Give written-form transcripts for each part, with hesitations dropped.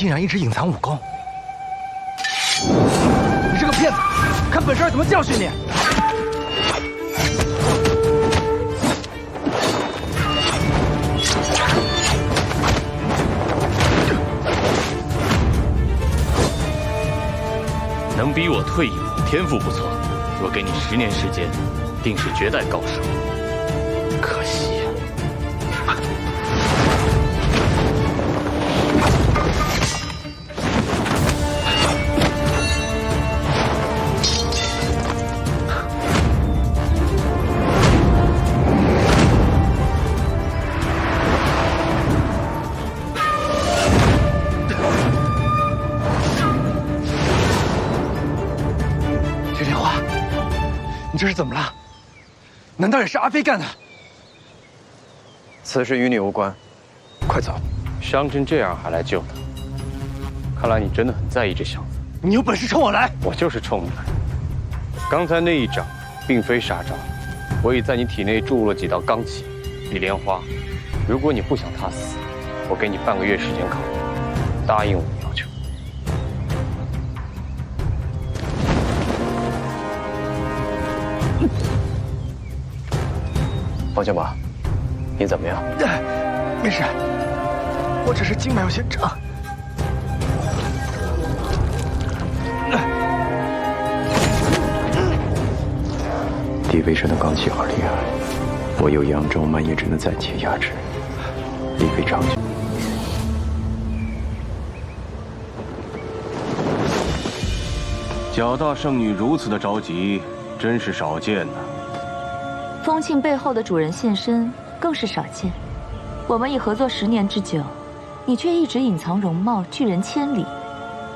竟然一直隐藏武功。你这个骗子，看本少爷怎么教训你！能逼我退一步，天赋不错。若给你10年时间，定是绝代高手。可惜呀。雪莲花，你这是怎么了？难道也是阿飞干的？此事与你无关，快走！伤成这样还来救他，看来你真的很在意这小子。你有本事冲我来！我就是冲你来。刚才那一掌并非杀招，我已在你体内注入了几道罡气。李莲花，如果你不想他死，我给你半个月时间考虑，答应我的要求。方小马，你怎么样？没事，我只是经脉有些长。地位上的罡气好厉害，我有扬州慢也只能暂且压制，力非长久。小大圣女如此的着急，真是少见呐。风庆背后的主人现身，更是少见。我们已合作10年之久，你却一直隐藏容貌，拒人千里，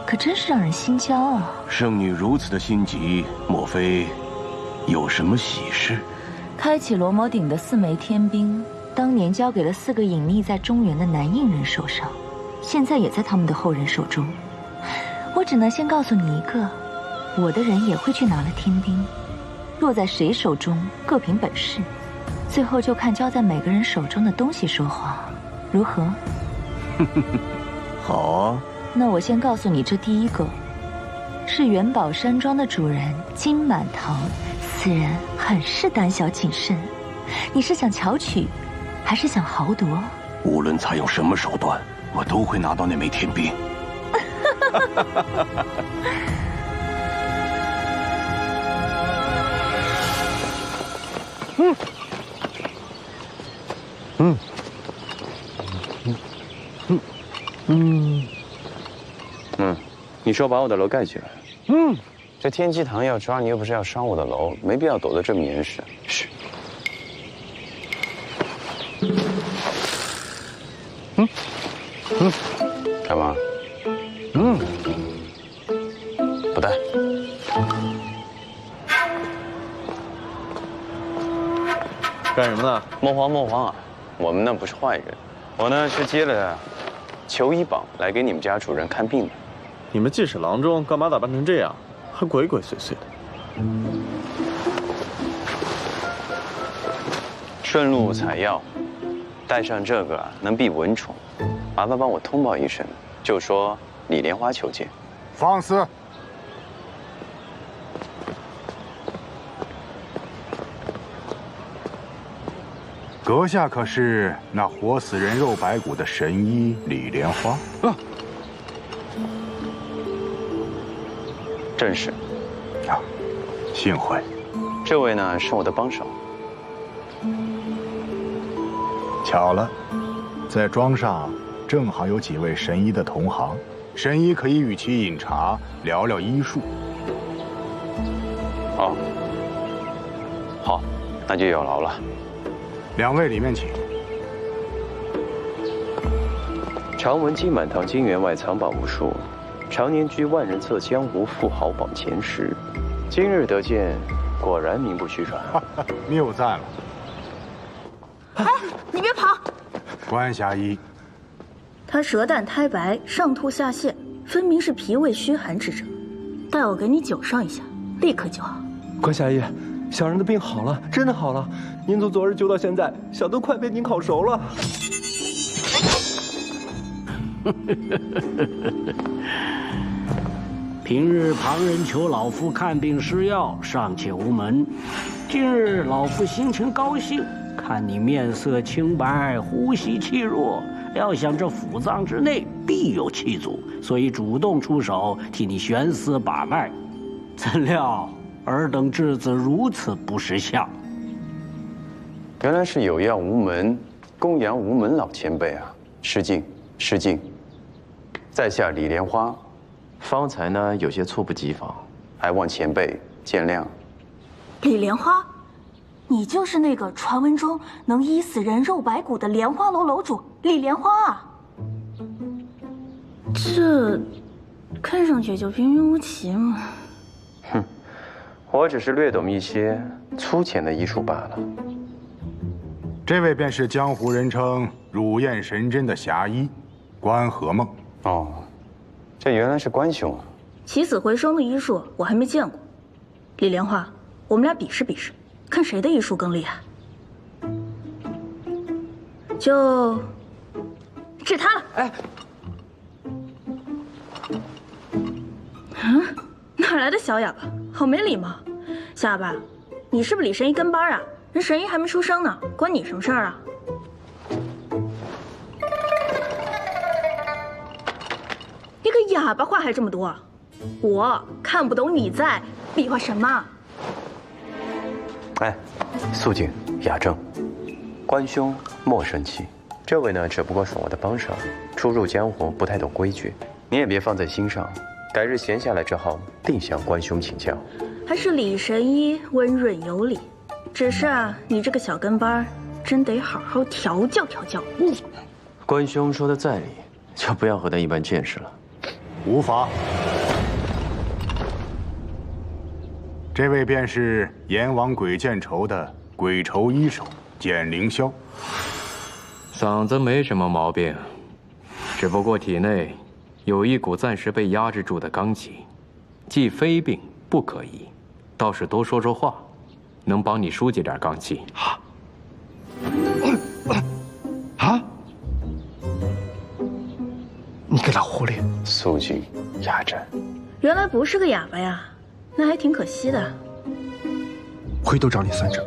可真是让人心焦啊！圣女如此的心急，莫非有什么喜事？开启罗摩顶的4枚天兵，当年交给了4个隐匿在中原的南印人手上，现在也在他们的后人手中。我只能先告诉你一个，我的人也会去拿了天兵。落在谁手中，各凭本事，最后就看交在每个人手中的东西说话，如何？好啊。那我先告诉你，这第一个是元宝山庄的主人金满堂，此人很是胆小谨慎。你是想巧取，还是想豪夺？无论采用什么手段，我都会拿到那枚天兵。你说把我的楼盖起来。这天机堂要抓你，又不是要伤我的楼，没必要躲得这么严实。是。干嘛？不带。干什么呢？莫慌啊！我们呢不是坏人，我呢是接了裘医榜来给你们家主人看病的。你们济世郎中干嘛打扮成这样，还鬼鬼祟祟的？顺路采药，带上这个能避蚊虫，麻烦帮我通报一声，就说李莲花求见。放肆！阁下可是那活死人肉白骨的神医李莲花？正是。啊，幸会。这位呢是我的帮手。巧了，在庄上正好有几位神医的同行，神医可以与其饮茶，聊聊医术。哦，好，那就有劳了。2位里面请。常闻金满堂金员外藏宝无数，常年居万人册江湖富豪榜前10，今日得见，果然名不虚传。谬赞了。哎，你别跑！关侠医，他舌淡苔白，上吐下泻，分明是脾胃虚寒之症。待我给你灸上一下，立刻就好。关侠医，小人的病好了，真的好了。您从昨日灸到现在，小的快被您烤熟了。平日旁人求老夫看病施药，尚且无门；今日老夫心情高兴，看你面色清白，呼吸气弱，料想这府藏之内必有气阻，所以主动出手替你悬丝把脉。怎料尔等稚子如此不识相。原来是有药无门，供养无门老前辈啊！失敬，失敬。在下李莲花。方才呢有些猝不及防，还望前辈见谅。李莲花，你就是那个传闻中能医死人肉白骨的莲花楼楼主李莲花啊？这看上去就平平无奇嘛。哼，我只是略懂一些粗浅的医术罢了。这位便是江湖人称乳燕神针的侠医关和梦。哦。这原来是关兄啊！起死回生的医术我还没见过。李莲花，我们俩比试比试，看谁的医术更厉害。就治他了。哎，哪来的小哑巴？好没礼貌！小哑巴，你是不是李神医跟班啊？人神医还没出生呢，关你什么事儿啊？你个哑巴话还这么多，我看不懂你在比划什么。哎，肃静雅正，关兄莫生气。这位呢，只不过是我的帮手，初入江湖不太懂规矩，你也别放在心上。改日闲下来之后，定向关兄请教。还是李神医温润有礼，只是啊，你这个小跟班，真得好好调教调教。关兄说的在理，就不要和他一般见识了。无法。这位便是阎王鬼见愁的鬼愁一手简凌霄。嗓子没什么毛病，只不过体内有一股暂时被压制住的罡气，既非病不可医，倒是多说说话，能帮你疏解点罡气。啊！你个老狐狸！肃静，雅正。原来不是个哑巴呀，那还挺可惜的。回头找你算账。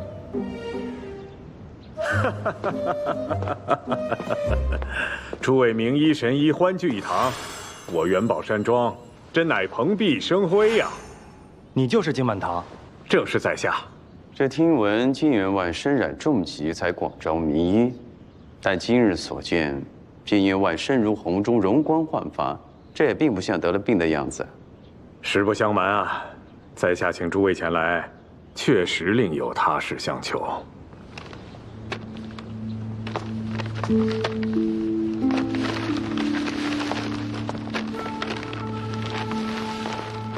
诸位名医神医欢聚一堂，我元宝山庄真乃蓬荜生辉呀！你就是金满堂？正是在下。这听闻金员外身染重疾，才广招名医，但今日所见，金员外身如红钟，容光焕发，这也并不像得了病的样子。实不相瞒啊，在下请诸位前来，确实另有他事相求。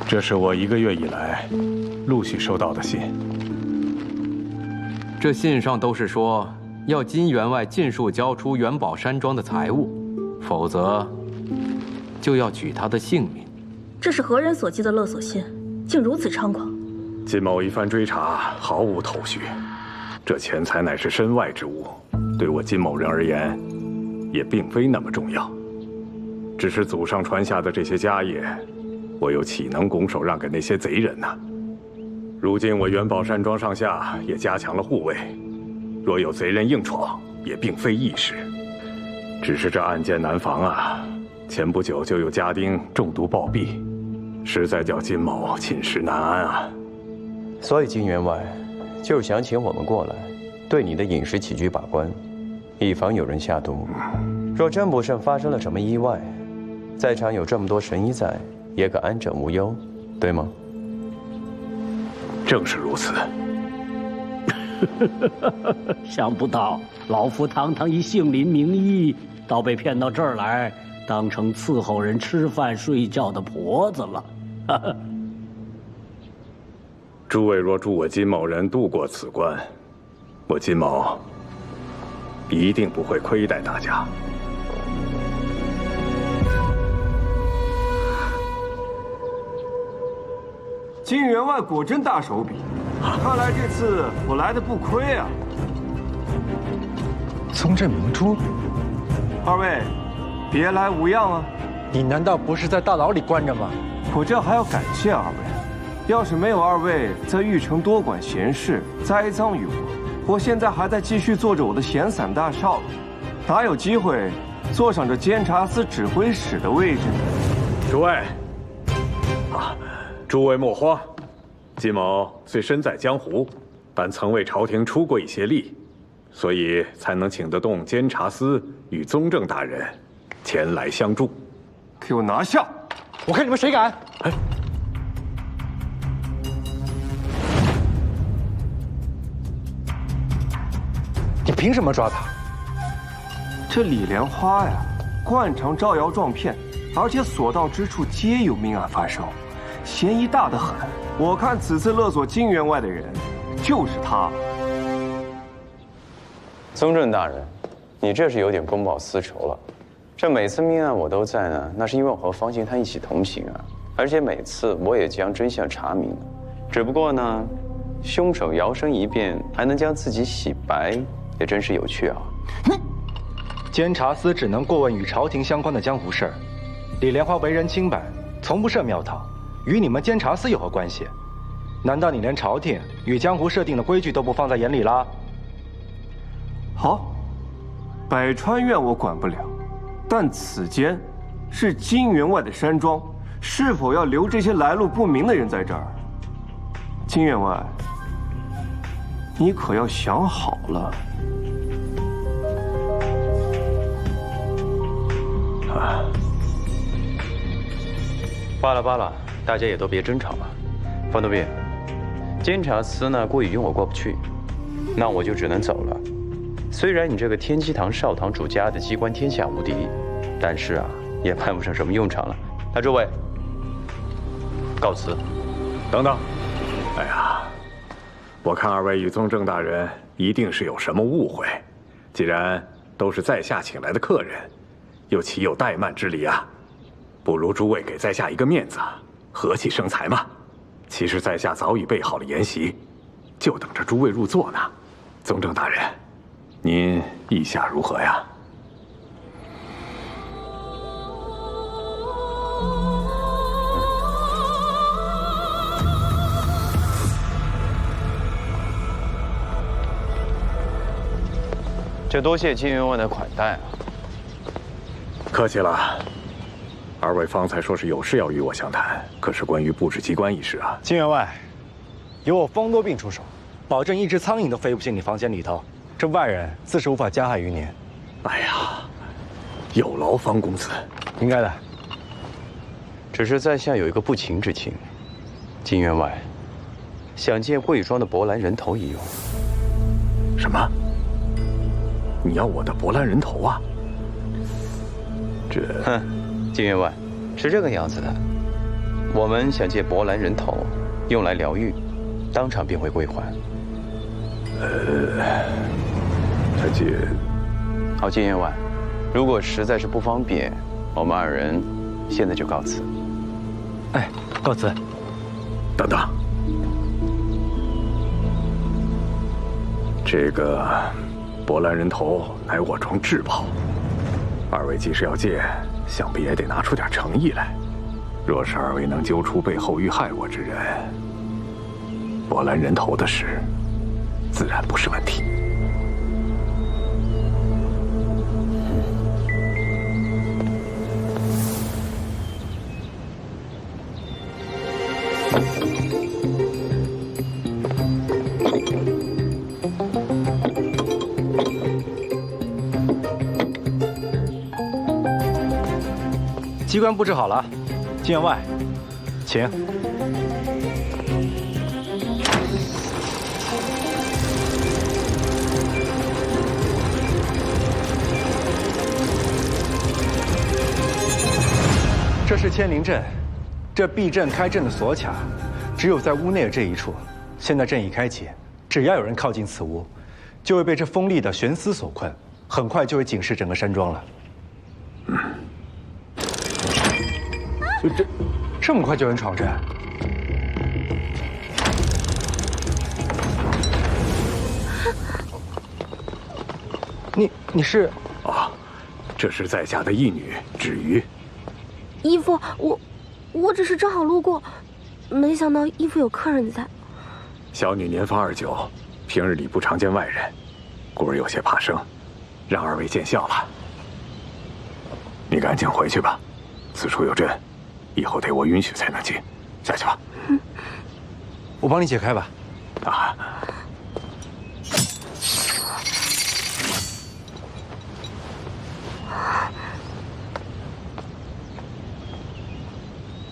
这是我1个月以来陆续收到的信。这信上都是说要金员外尽数交出元宝山庄的财物，否则就要取他的性命。这是何人所寄的勒索信，竟如此猖狂？金某一番追查，毫无头绪。这钱财乃是身外之物，对我金某人而言，也并非那么重要。只是祖上传下的这些家业，我又岂能拱手让给那些贼人呢？如今我元宝山庄上下也加强了护卫，若有贼人硬闯，也并非易事。只是这案件难防啊，前不久就有家丁中毒暴毙，实在叫金某寝食难安啊。所以金员外就是想请我们过来，对你的饮食起居把关，以防有人下毒。若真不慎发生了什么意外，在场有这么多神医在，也可安枕无忧，对吗？正是如此。想不到老夫堂堂一杏林名医，倒被骗到这儿来，当成伺候人吃饭睡觉的婆子了。诸位若助我金某人渡过此关，我金某一定不会亏待大家。金员外果真大手笔，看来这次我来的不亏啊。宗镇明珠，二位，别来无恙啊！你难道不是在大牢里关着吗？我这还要感谢二位，要是没有二位在玉城多管闲事，栽赃于我现在还在继续做着我的闲散大少爷，哪有机会坐上这监察司指挥使的位置呢？诸位，诸位莫慌，金某虽身在江湖，但曾为朝廷出过一些力，所以才能请得动监察司与宗正大人前来相助。给我拿下！我看你们谁敢！哎，你凭什么抓他？这李莲花呀，惯常招摇撞骗，而且所到之处皆有命案发生，嫌疑大得很。我看此次勒索金员外的人，就是他。宗正大人，你这是有点公报私仇了。这每次命案我都在呢，那是因为我和方信他一起同行啊，而且每次我也将真相查明了。只不过呢，凶手摇身一变还能将自己洗白，也真是有趣啊。监察司只能过问与朝廷相关的江湖事儿。李莲花为人清白，从不设庙堂，与你们监察司有何关系？难道你连朝廷与江湖设定的规矩都不放在眼里啦？好，百川院我管不了。但此间是金员外的山庄，是否要留这些来路不明的人在这儿？金员外，你可要想好了。罢了罢了，大家也都别争吵了。方多斌，监察司呢故意与我过不去，那我就只能走了。虽然你这个天机堂少堂主家的机关天下无敌，但是啊，也派不上什么用场了。那诸位，告辞。等等，哎呀，我看二位与宗正大人一定是有什么误会。既然都是在下请来的客人，又岂有怠慢之理啊？不如诸位给在下一个面子，和气生财嘛。其实在下早已备好了筵席，就等着诸位入座呢。宗正大人，您意下如何呀？这多谢金员外的款待啊！客气了。二位方才说是有事要与我相谈，可是关于布置机关一事啊。金员外，由我方多病出手，保证一只苍蝇都飞不进你房间里头。这外人自是无法加害于您。哎呀，有劳方公子。应该的。只是在下有一个不情之请，金员外，想借贵庄的博兰人头一用。什么？你要我的博兰人头啊？这……哼，金员外，是这个样子的。我们想借博兰人头，用来疗愈，当场便会归还。他借……好，金员外，如果实在是不方便，我们二人现在就告辞。哎，告辞。等等，这个博兰人头乃我装至宝，二位既是要借，想必也得拿出点诚意来。若是二位能揪出背后遇害我之人，博兰人头的事，自然不是问题。机关布置好了，金员外，请。这是千灵阵，这避阵开阵的锁卡，只有在屋内的这一处。现在阵已开启，只要有人靠近此屋，就会被这锋利的悬丝所困，很快就会警示整个山庄了。这么快就能闯阵？你是？啊，这是在下的义女芷瑜。义父，我只是正好路过，没想到义父有客人在。小女年方29，平日里不常见外人，故而有些怕生，让二位见笑了。你赶紧回去吧，此处有阵，以后得我允许才能进。下去吧。我帮你解开吧。啊。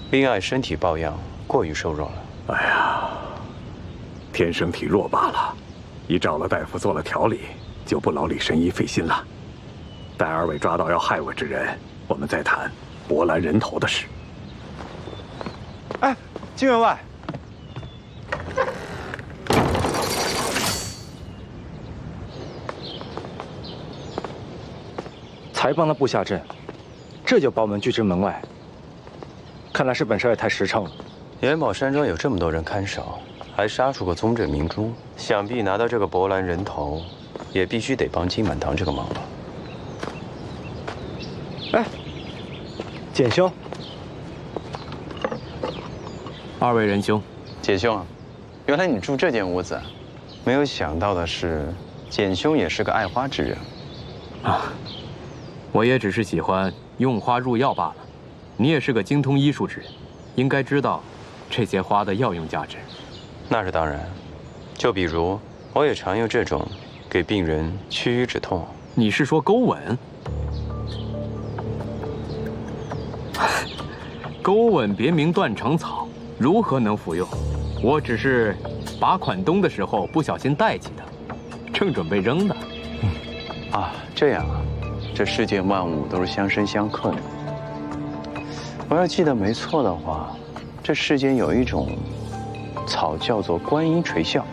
冰爱身体抱恙，过于瘦弱了。哎呀，天生体弱罢了，已找了大夫做了调理，就不劳李神医费心了。待二位抓到要害我之人，我们再谈博兰人头的事。哎，金员外，才帮他布下阵，这就包门拒之门外。看来是本少爷太实诚了。元宝山庄有这么多人看守，还杀出个宗正明珠，想必拿到这个博兰人头，也必须得帮金满堂这个忙吧。哎，简兄，二位仁兄，简兄啊，原来你住这间屋子，没有想到的是，简兄也是个爱花之人。啊，我也只是喜欢用花入药罢了。你也是个精通医术之人，应该知道这些花的药用价值。那是当然，就比如我也常用这种给病人驱瘀止痛。你是说钩吻？钩吻别名断肠草，如何能服用？我只是把款冬的时候不小心带起的，正准备扔呢。啊，这样啊，这世间万物都是相生相克的。我要记得没错的话，这世间有一种草叫做观音垂笑。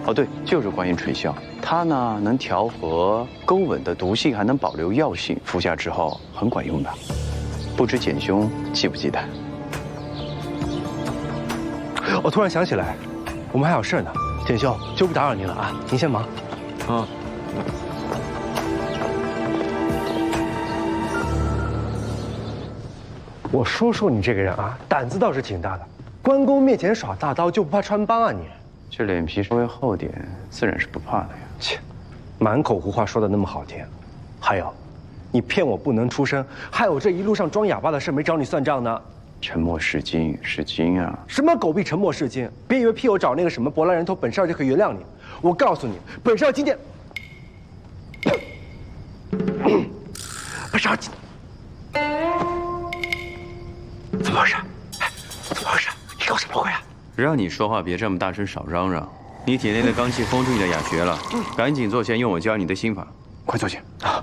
哦，对，就是观音垂笑。它呢能调和钩吻的毒性，还能保留药性，服下之后很管用的。不知简兄记不记得？我突然想起来，我们还有事呢。简兄，就不打扰您了啊，您先忙。啊。我说你这个人啊，胆子倒是挺大的，关公面前耍大刀就不怕穿帮啊你？这脸皮稍微厚点，自然是不怕的呀。切，满口胡话说的那么好听，还有，你骗我不能出声，害我这一路上装哑巴的事没找你算账呢。沉默是金，是金啊！什么狗屁沉默是金？别以为屁我找那个什么博兰人头本少就可以原谅你。我告诉你，本少今天，本少今。怎么回事？怎么回事？你搞什么鬼啊？让你说话别这么大声，少嚷嚷。你体内的罡气封住你的哑穴了，赶紧坐下，用我教你的心法。快坐下。啊。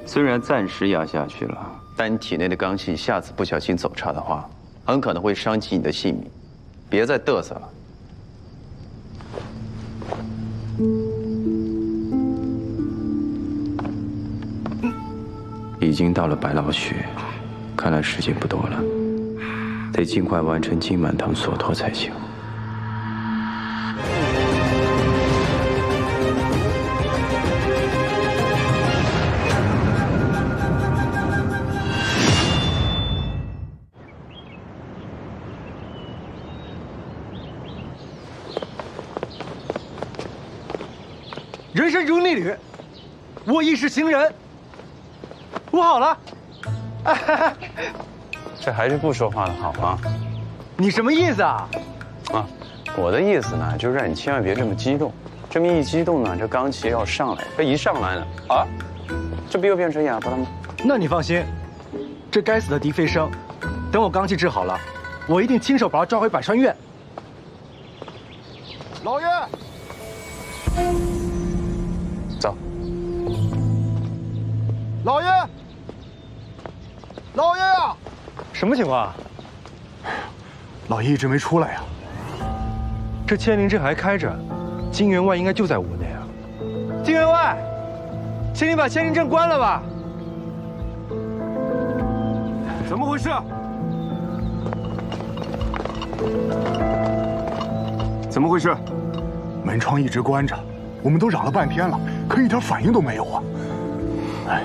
虽然暂时压下去了，但你体内的罡气下次不小心走差的话，很可能会伤及你的性命。别再嘚瑟了。已经到了白老穴，看来时间不多了，得尽快完成金满堂所托才行。人生如逆旅，我亦是行人。我好了。这还是不说话的好吗？你什么意思啊？啊，我的意思呢，就是让你千万别这么激动。这么一激动呢，这罡气要上来，这一上来呢，啊，这不又变成哑巴了吗？那你放心，这该死的狄飞升，等我罡气治好了，我一定亲手把他抓回百川院。老爷。走。老爷，老爷啊！什么情况？老爷一直没出来呀。这千灵阵还开着，金员外应该就在屋内啊。金员外，请你把千灵阵关了吧。怎么回事？怎么回事？门窗一直关着，我们都嚷了半天了，可一点反应都没有啊！哎，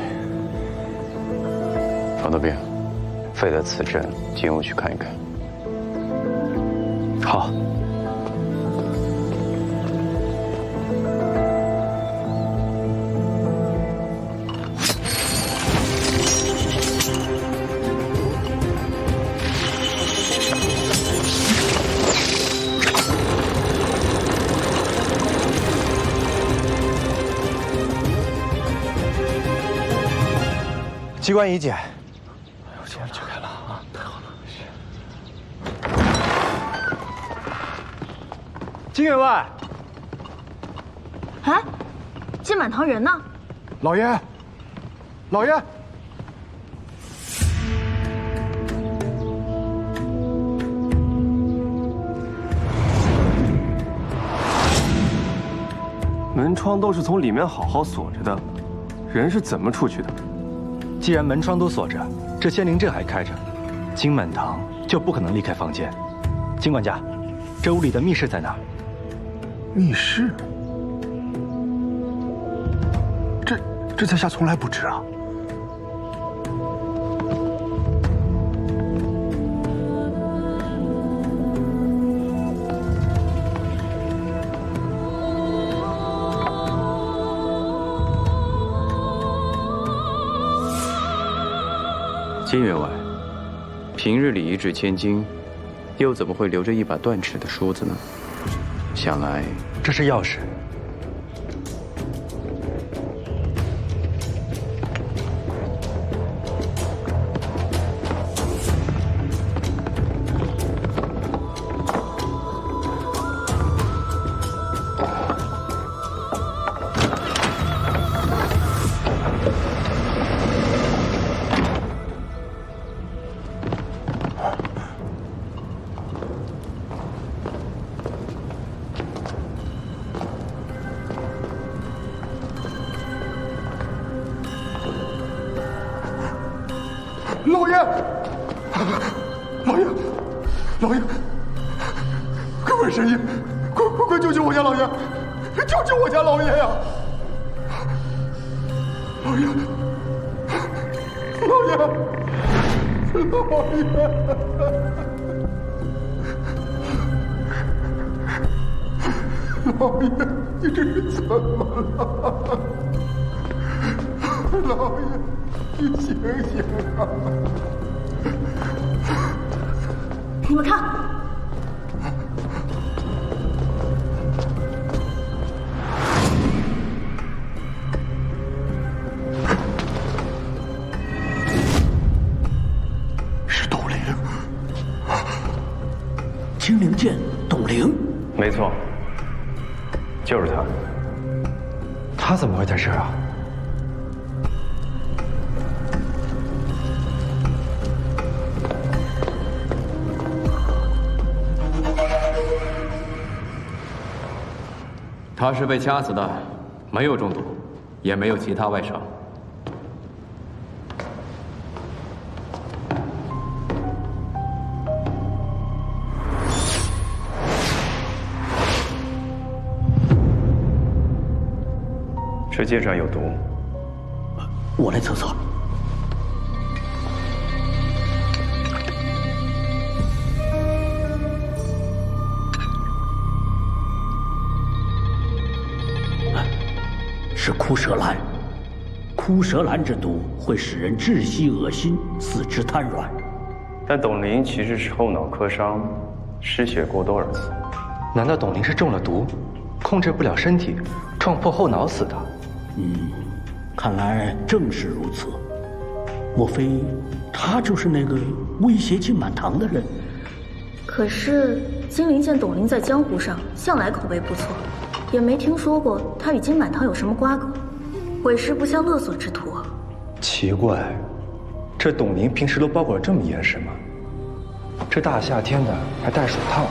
方德斌，废了此阵，进屋去看一看。好。机关已解。我现在解开了啊！太好了。金员外，哎，金满堂人呢？老爷，老爷，门窗都是从里面好好锁着的，人是怎么出去的？既然门窗都锁着，这仙灵阵还开着，金满堂就不可能离开房间。金管家，这屋里的密室在哪？密室？这在下从来不知啊。金员外，平日里一掷千金，又怎么会留着一把断齿的梳子呢？想来这是钥匙。老爷，老爷，老爷，各位神医，快救救我家老爷！救救我家老爷呀！老爷，老爷，老爷，老爷，你这是怎么了？老爷。你醒醒啊！你们看，是董灵，金灵剑，董灵。没错，就是他。他怎么会在这儿啊？他是被掐死的，没有中毒，也没有其他外伤。这剑上有毒，我来测测。是枯蛇兰，枯蛇兰之毒会使人窒息、恶心、四肢瘫软。但董灵其实是后脑磕伤，失血过多而死。难道董灵是中了毒，控制不了身体，撞破后脑死的？看来正是如此。莫非他就是那个威胁金满堂的人？可是金灵见董灵在江湖上向来口碑不错，也没听说过他与金满堂有什么瓜葛，委实不像勒索之徒啊。奇怪，这董宁平时都包裹得这么严实吗？这大夏天的还戴手套。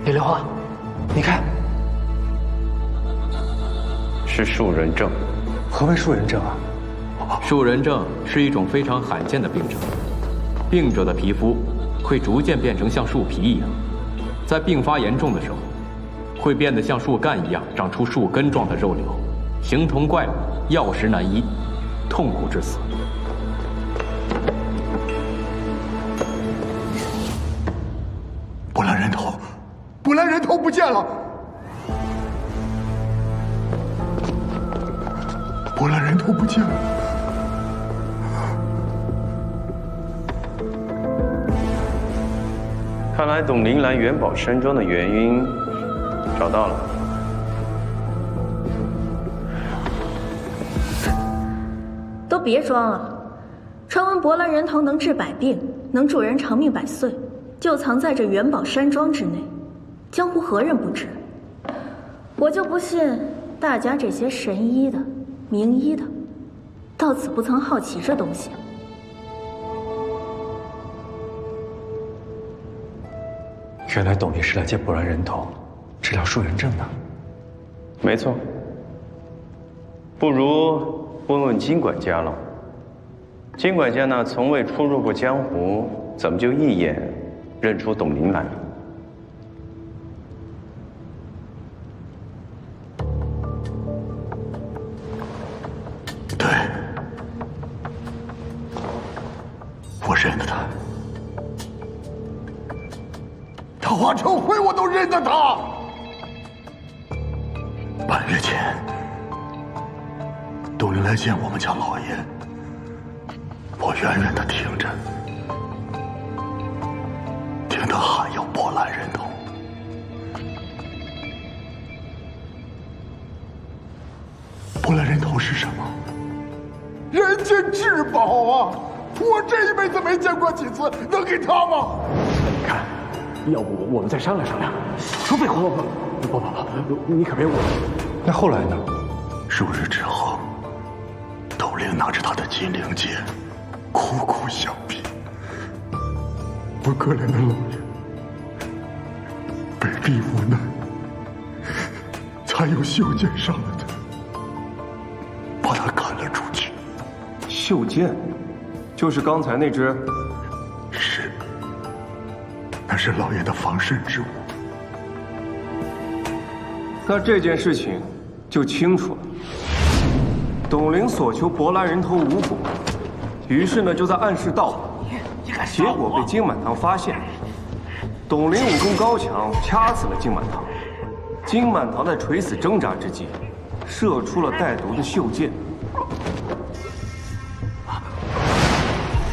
李莲花，你看，是树人症。何为树人症啊？树人症是一种非常罕见的病症，病者的皮肤会逐渐变成像树皮一样，在病发严重的时候，会变得像树干一样长出树根状的肉瘤，形同怪物，药石难医，痛苦致死。波兰人头，波兰人头不见了！波兰人头不见了！看来董灵来元宝山庄的原因找到了。都别装了，传闻博兰人头能治百病，能助人长命百岁，就藏在这元宝山庄之内，江湖何人不知？我就不信大家这些神医的、名医的，到此不曾好奇这东西。原来董灵是来借博兰人头治疗树人症的。没错。不如问问金管家了。金管家那从未出入过江湖，怎么就一眼认出董灵来了？对，我认得他。他化成灰，我都认得他。半月前，董灵来见我们家老爷，我远远的听着，听他喊要波兰人头。波兰人头是什么？人间至宝啊！我这一辈子没见过几次，能给他吗？你看。要不我们再商量商量。废话，不，你可别误会。那后来呢？数日之后，董灵拿着他的金灵剑，苦苦相逼。我可怜的老爷被逼无奈，才有袖剑上来的，把他赶了出去。袖剑，就是刚才那只。是。那是老爷的防身之物。那这件事情就清楚了。董灵所求博兰人头无果，于是呢就在暗示盗宝，结果被金满堂发现。董灵武功高强，掐死了金满堂。金满堂在垂死挣扎之际，射出了带毒的袖剑。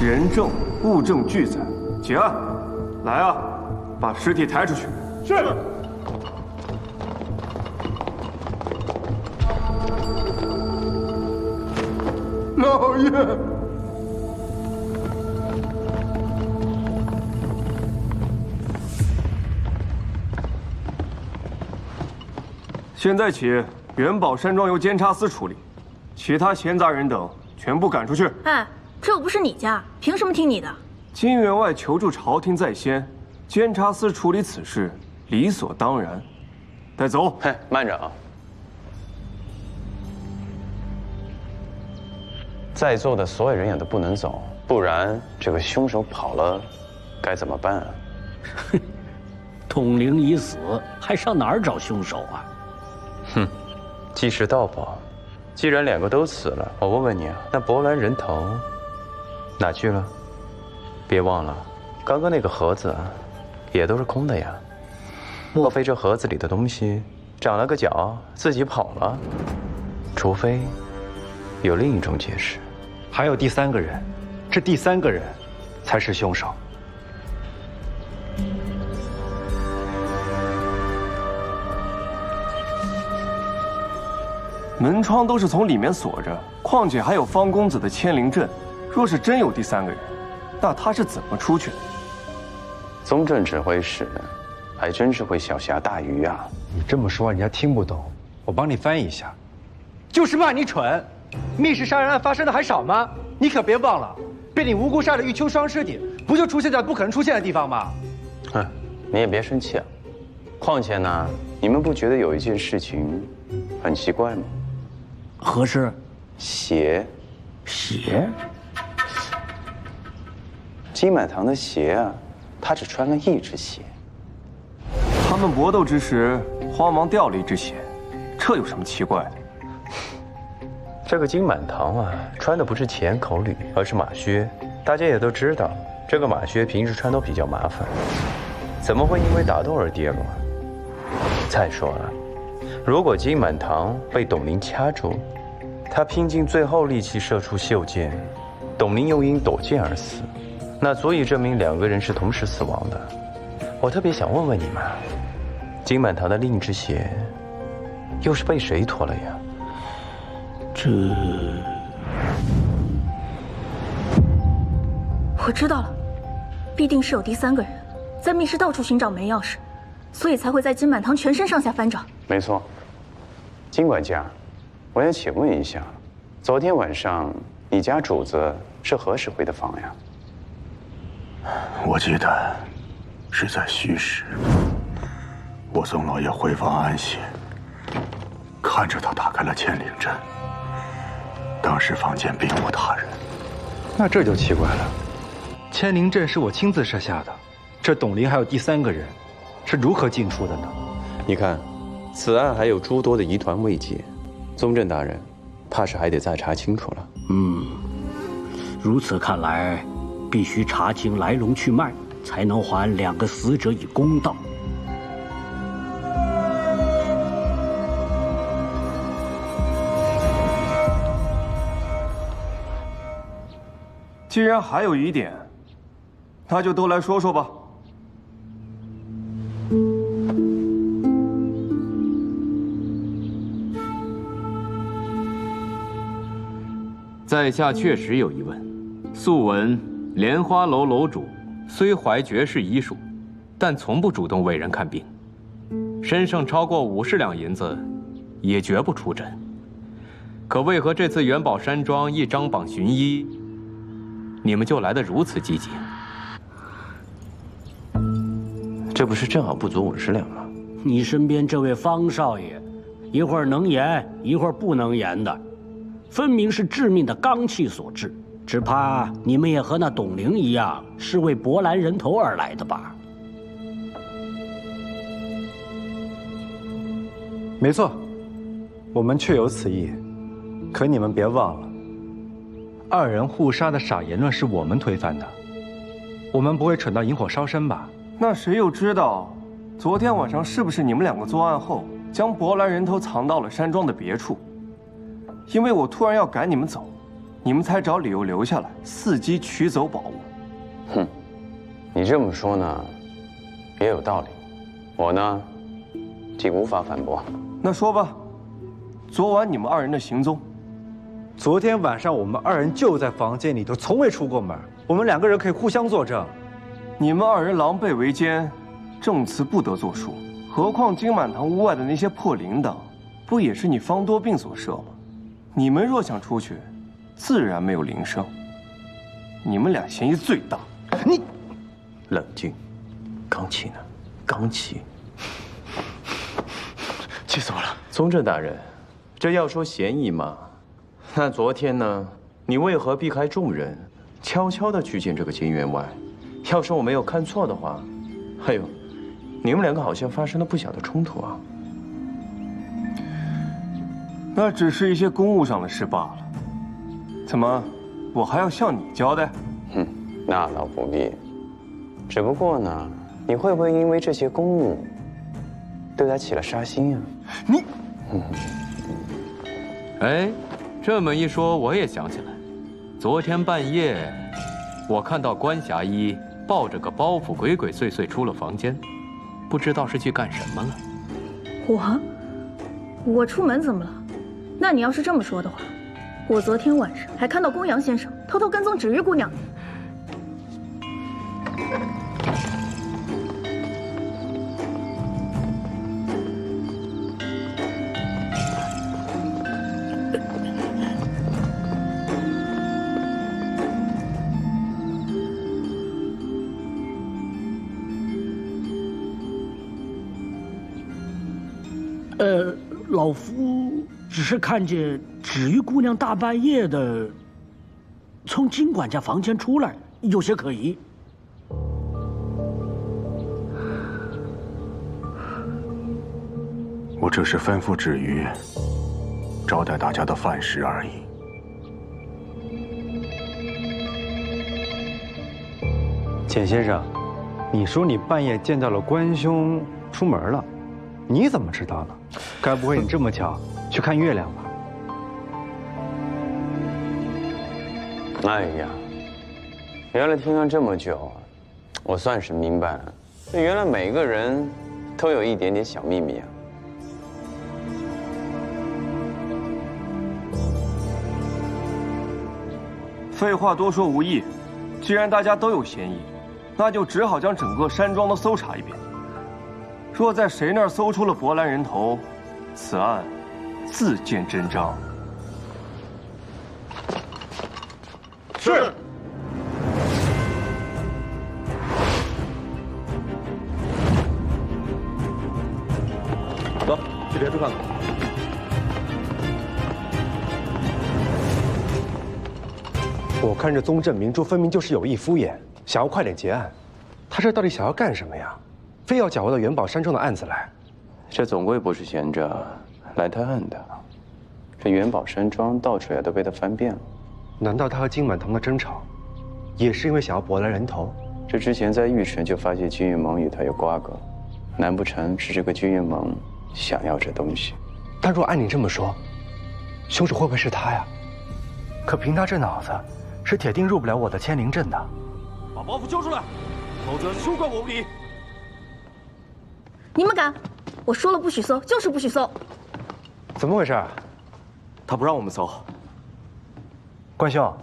人证物证俱在，结案。来啊，把尸体抬出去。是。老爷，现在起，元宝山庄由监察司处理，其他闲杂人等全部赶出去。哎，这又不是你家，凭什么听你的？金员外求助朝廷在先，监察司处理此事理所当然。带走。嘿，慢着啊！在座的所有人也都不能走，不然这个凶手跑了，该怎么办啊？哼，董灵已死，还上哪儿找凶手啊？哼，既是盗宝，既然两个都死了，我问问你啊，那博兰人头哪去了？别忘了，刚刚那个盒子也都是空的呀。莫非这盒子里的东西长了个脚，自己跑了？除非有另一种解释。还有第三个人，这第三个人才是凶手。门窗都是从里面锁着，况且还有方公子的牵灵阵。若是真有第三个人，那他是怎么出去的？宗正指挥使还真是会小侠大鱼啊！你这么说人家听不懂，我帮你翻译一下，就是骂你蠢。密室杀人案发生的还少吗？你可别忘了，被你无辜杀的玉秋霜尸体，不就出现在不可能出现的地方吗？哼，你也别生气啊。况且呢，你们不觉得有一件事情很奇怪吗？何事？鞋。鞋？金满堂的鞋啊，他只穿了一只鞋。他们搏斗之时，慌忙掉了一只鞋，这有什么奇怪的？这个金满堂啊，穿的不是钱口履，而是马靴。大家也都知道，这个马靴平时穿都比较麻烦，怎么会因为打斗而跌落？再说了，如果金满堂被董玲掐住，他拼尽最后力气射出袖箭，董玲又因躲箭而死，那足以证明两个人是同时死亡的。我特别想问问你们，金满堂的另一只鞋，又是被谁脱了呀？这……我知道了，必定是有第三个人，在密室到处寻找门钥匙，所以才会在金满堂全身上下翻找。没错，金管家，我想请问一下，昨天晚上你家主子是何时回的房呀？我记得是在戌时，我送老爷回房安歇，看着他打开了千灵阵。当时房间并无他人。那这就奇怪了，千灵阵是我亲自设下的，这董玲还有第三个人，是如何进出的呢？你看，此案还有诸多的疑团未解，宗正大人，怕是还得再查清楚了。如此看来，必须查清来龙去脉，才能还两个死者以公道。既然还有疑点，那就都来说说吧。在下确实有疑问。素闻莲花楼楼主虽怀绝世医术，但从不主动为人看病，身上超过50两银子，也绝不出诊。可为何这次元宝山庄一张榜寻医，你们就来得如此积极？这不是正好不足50两吗？你身边这位方少爷，一会儿能言，一会儿不能言的，分明是致命的罡气所致。只怕你们也和那董玲一样，是为博兰人头而来的吧？没错，我们确有此意。可你们别忘了，二人互杀的傻言论是我们推翻的，我们不会蠢到引火烧身吧？那谁又知道，昨天晚上是不是你们两个作案后，将博兰人头藏到了山庄的别处？因为我突然要赶你们走，你们才找理由留下来，伺机取走宝物。哼，你这么说呢，也有道理。我呢，竟无法反驳。那说吧，昨晚你们二人的行踪。昨天晚上我们二人就在房间里头，从未出过门。我们两个人可以互相作证。你们二人狼狈为奸，证词不得作数。何况金满堂屋外的那些破铃铛，不也是你方多病所设吗？你们若想出去，自然没有铃声。你们俩嫌疑最大。你冷静，罡气呢？罡气，气死我了！宗正大人，这要说嫌疑嘛，那昨天呢，你为何避开众人，悄悄地去见这个金员外？要是我没有看错的话，还有，你们两个好像发生了不小的冲突啊。那只是一些公务上的事罢了。怎么，我还要向你交代？哼，那倒不必。只不过呢，你会不会因为这些公务，对他起了杀心啊？你，哎，这么一说，我也想起来，昨天半夜，我看到关侠医抱着个包袱，鬼鬼祟祟出了房间，不知道是去干什么了。我出门怎么了？那你要是这么说的话，我昨天晚上还看到公羊先生偷偷跟踪芷玉姑娘。老夫只是看见芷玉姑娘大半夜的从金管家房间出来，有些可疑。我只是吩咐芷玉招待大家的饭食而已。简先生，你说你半夜见到了关兄出门了，你怎么知道呢？该不会你这么巧去看月亮吧？哎呀，原来听了这么久，我算是明白了，原来每个人都有一点点小秘密啊。废话多说无益，既然大家都有嫌疑，那就只好将整个山庄都搜查一遍。若在谁那儿搜出了博兰人头，此案自见真章。是。走，去别处看看。我看这宗正明珠分明就是有意敷衍，想要快点结案。他这到底想要干什么呀？非要搅和到元宝山庄的案子来。这总归不是闲着来探案的。这元宝山庄到处也都被他翻遍了。难道他和金满堂的争吵，也是因为想要博来人头？这之前在玉城就发现金玉盟与他有瓜葛，难不成是这个金玉盟想要这东西？但若按你这么说，凶手会不会是他呀？可凭他这脑子，是铁定入不了我的千灵阵的。把包袱交出来，否则休怪我无礼。你们敢？我说了不许搜，就是不许搜。怎么回事？他不让我们搜。关兄，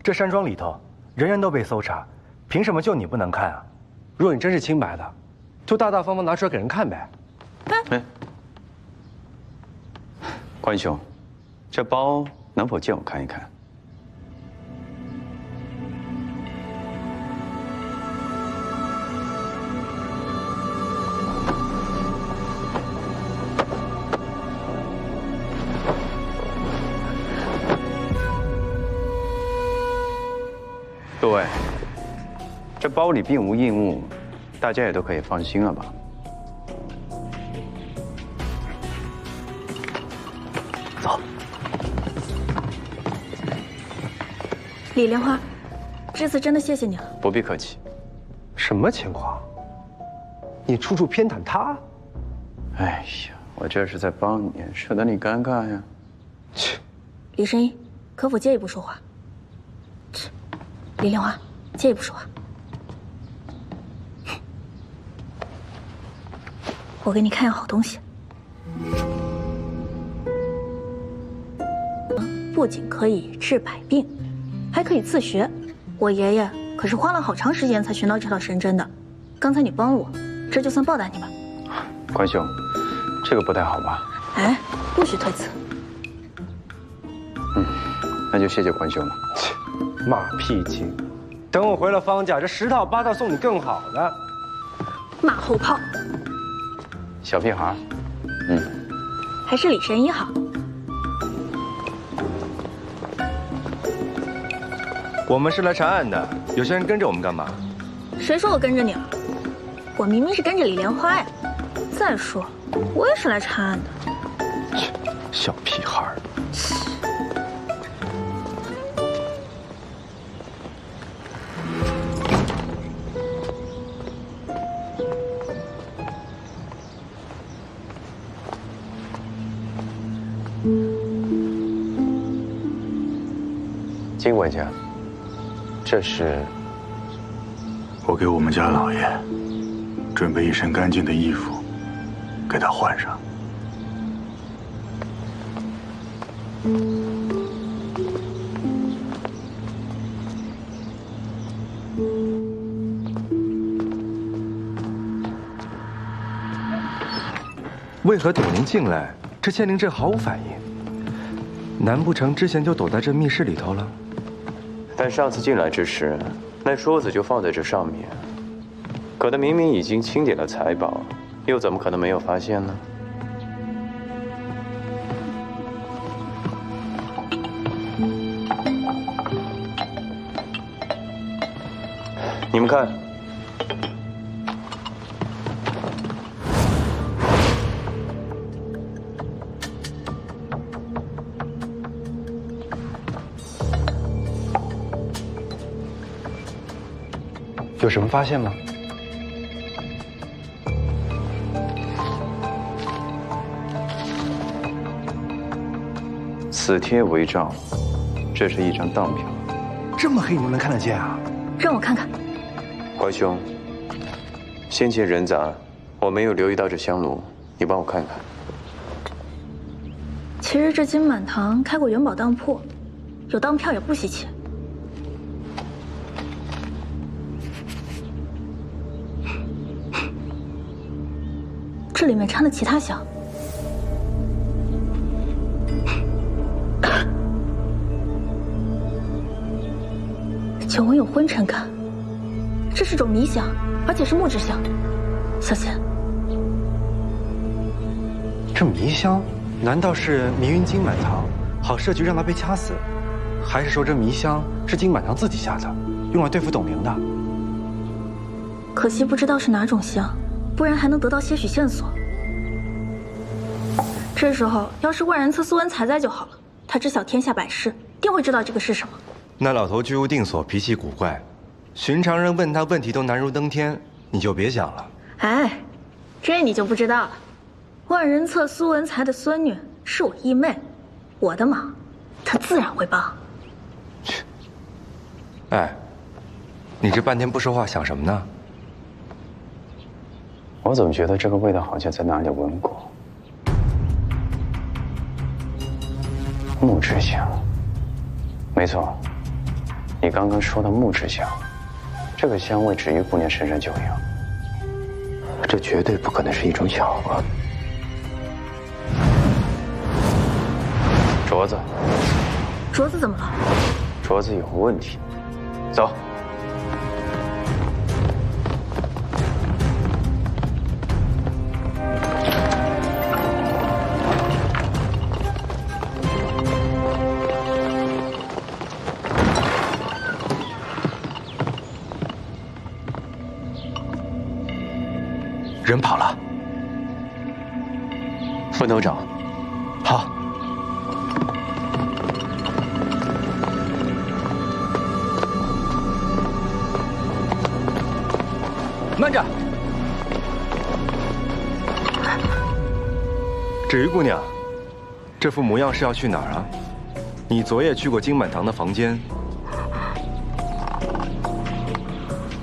这山庄里头人人都被搜查，凭什么就你不能看啊？若你真是清白的，就大大方方拿出来给人看呗。哎，关兄，这包能否借我看一看？各位，这包里并无硬物，大家也都可以放心了吧？走。李莲花，这次真的谢谢你了。不必客气。什么情况？你处处偏袒他？哎呀，我这是在帮你，舍得你尴尬呀？切！李神医，可否借一步说话？切！李莲花，借一步说话。我给你看样好东西，不仅可以治百病，还可以自学。我爷爷可是花了好长时间才寻到这套神针的。刚才你帮了我，这就算报答你吧。关兄，这个不太好吧？哎，不许推辞。那就谢谢关兄了。切，马屁精！等我回了方家，这10套8套送你更好的。马后炮。小屁孩，还是李神医好。我们是来查案的，有些人跟着我们干嘛？谁说我跟着你了？我明明是跟着李莲花呀。再说，我也是来查案的。切，小屁孩。金管家，这是我给我们家老爷准备一身干净的衣服，给他换上。为何董宁进来，这千灵阵毫无反应？难不成之前就躲在这密室里头了？但上次进来之时，那桌子就放在这上面，可他明明已经清点了财宝，又怎么可能没有发现呢？你们看，有什么发现吗？此帖为照，这是一张当票。这么黑你都能看得见啊？让我看看。怀兄，先前人杂，我没有留意到这香炉，你帮我看看。其实这金满堂开过元宝当铺，有当票也不稀奇。这里面掺了其他香。酒闻有昏沉感，这是种迷香，而且是木质香。小心！这迷香，难道是迷晕金满堂，好设局让他被掐死？还是说这迷香是金满堂自己下的，用来对付董玲的？可惜不知道是哪种香，不然还能得到些许线索。这时候要是万人册苏文才在就好了，他知晓天下百事，定会知道这个是什么。那老头居无定所，脾气古怪，寻常人问他问题都难如登天，你就别想了。哎，这你就不知道了。万人册苏文才的孙女是我义妹，我的忙，他自然会帮。去。哎，你这半天不说话，想什么呢？我怎么觉得这个味道好像在哪里闻过？木质香，没错。你刚刚说的木质香，这个香味止于姑娘身上就有，这绝对不可能是一种巧合。镯子，镯子怎么了？镯子有问题。走。人跑了，分头找。好。慢着！芷瑜姑娘，这副模样是要去哪儿啊？你昨夜去过金满堂的房间，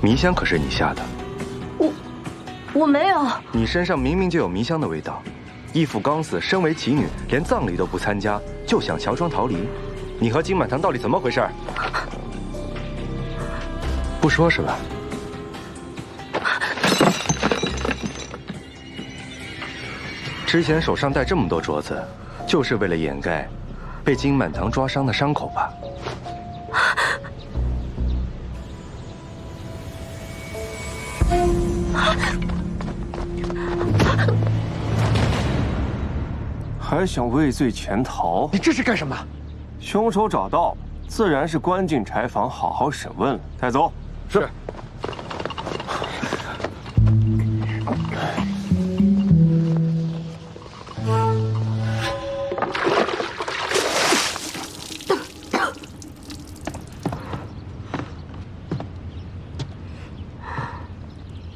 迷香可是你下的。我没有。你身上明明就有迷香的味道，义父刚死，身为棋女，连葬礼都不参加，就想乔装逃离。你和金满堂到底怎么回事？不说是吧？之前手上戴这么多镯子，就是为了掩盖被金满堂抓伤的伤口吧？还想畏罪潜逃？你这是干什么？凶手找到，自然是关进柴房好好审问了。带走。是。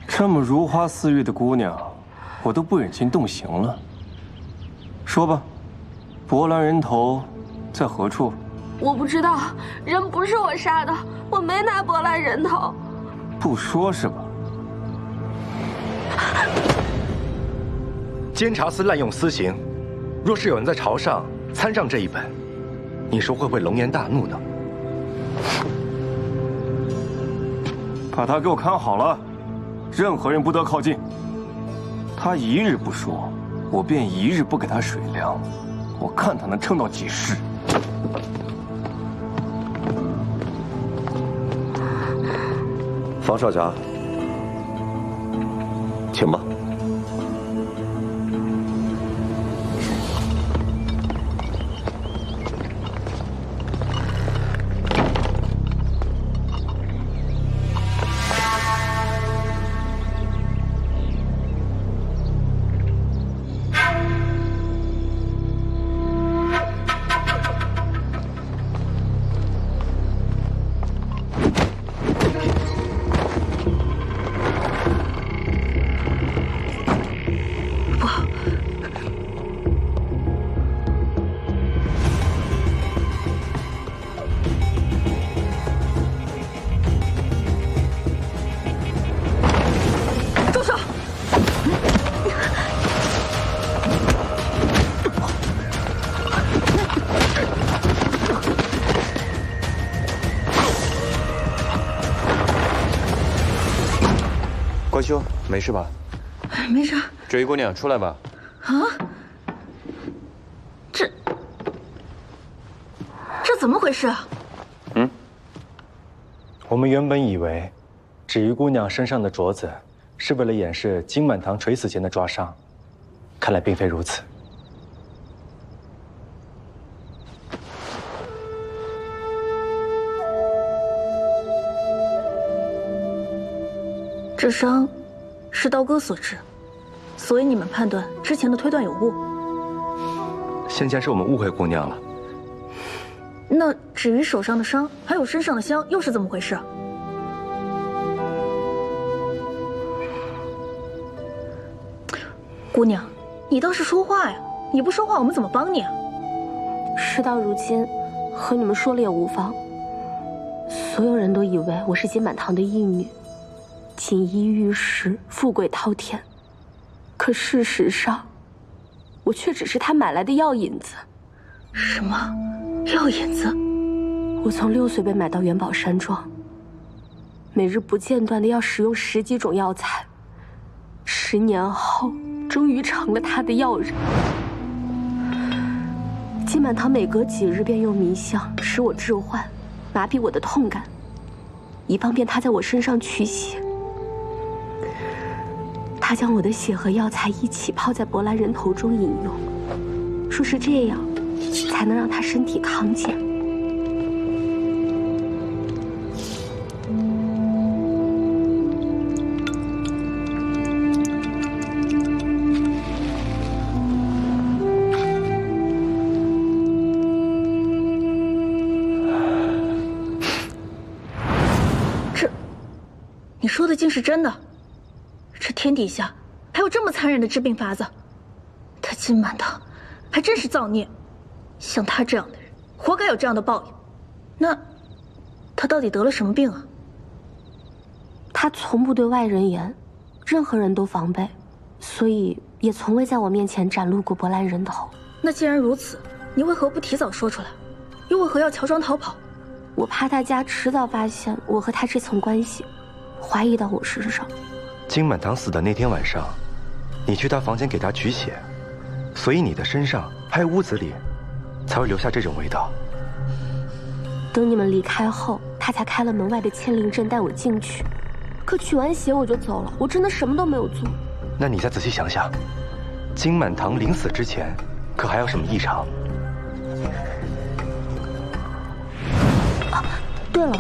这么如花似玉的姑娘，我都不忍心动刑了。说吧，博兰人头在何处？我不知道，人不是我杀的，我没拿博兰人头。不说是吧？监察司滥用私刑，若是有人在朝上参上这一本，你说会不会龙颜大怒呢？把他给我看好了，任何人不得靠近。他一日不说，我便一日不给他水粮，我看他能撑到几时。方少侠，请吧。怀兄，没事吧？没事。芮玉姑娘，出来吧。啊？这怎么回事啊？我们原本以为，芮玉姑娘身上的镯子是为了掩饰金满堂垂死前的抓伤，看来并非如此。这伤是刀割所致，所以你们判断之前的推断有误。先前是我们误会姑娘了。那芮玉手上的伤，还有身上的香，又是怎么回事？姑娘，你倒是说话呀！你不说话，我们怎么帮你啊？事到如今，和你们说了也无妨。所有人都以为我是金满堂的义女，锦衣玉食，富贵滔天。可事实上，我却只是他买来的药引子。什么？药引子？我从6岁被买到元宝山庄，每日不间断的要使用10几种药材。10年后，终于成了他的药人。金满堂每隔几日便用迷香使我致幻，麻痹我的痛感，以方便他在我身上驱邪。他将我的血和药材一起泡在柏兰人头中饮用，说是这样才能让他身体康健。你说的竟是真的？这天底下还有这么残忍的治病法子？他金满堂还真是造孽，像他这样的人，活该有这样的报应。那他到底得了什么病啊？他从不对外人言，任何人都防备，所以也从未在我面前展露过柏兰人头。那既然如此，你为何不提早说出来？又为何要乔装逃跑？我怕大家迟早发现我和他这层关系，怀疑到我身上。金满堂死的那天晚上，你去他房间给他取血，所以你的身上还有屋子里才会留下这种味道。等你们离开后，他才开了门外的千灵阵带我进去。可取完血我就走了，我真的什么都没有做。那你再仔细想想，金满堂临死之前可还有什么异常？啊，对了，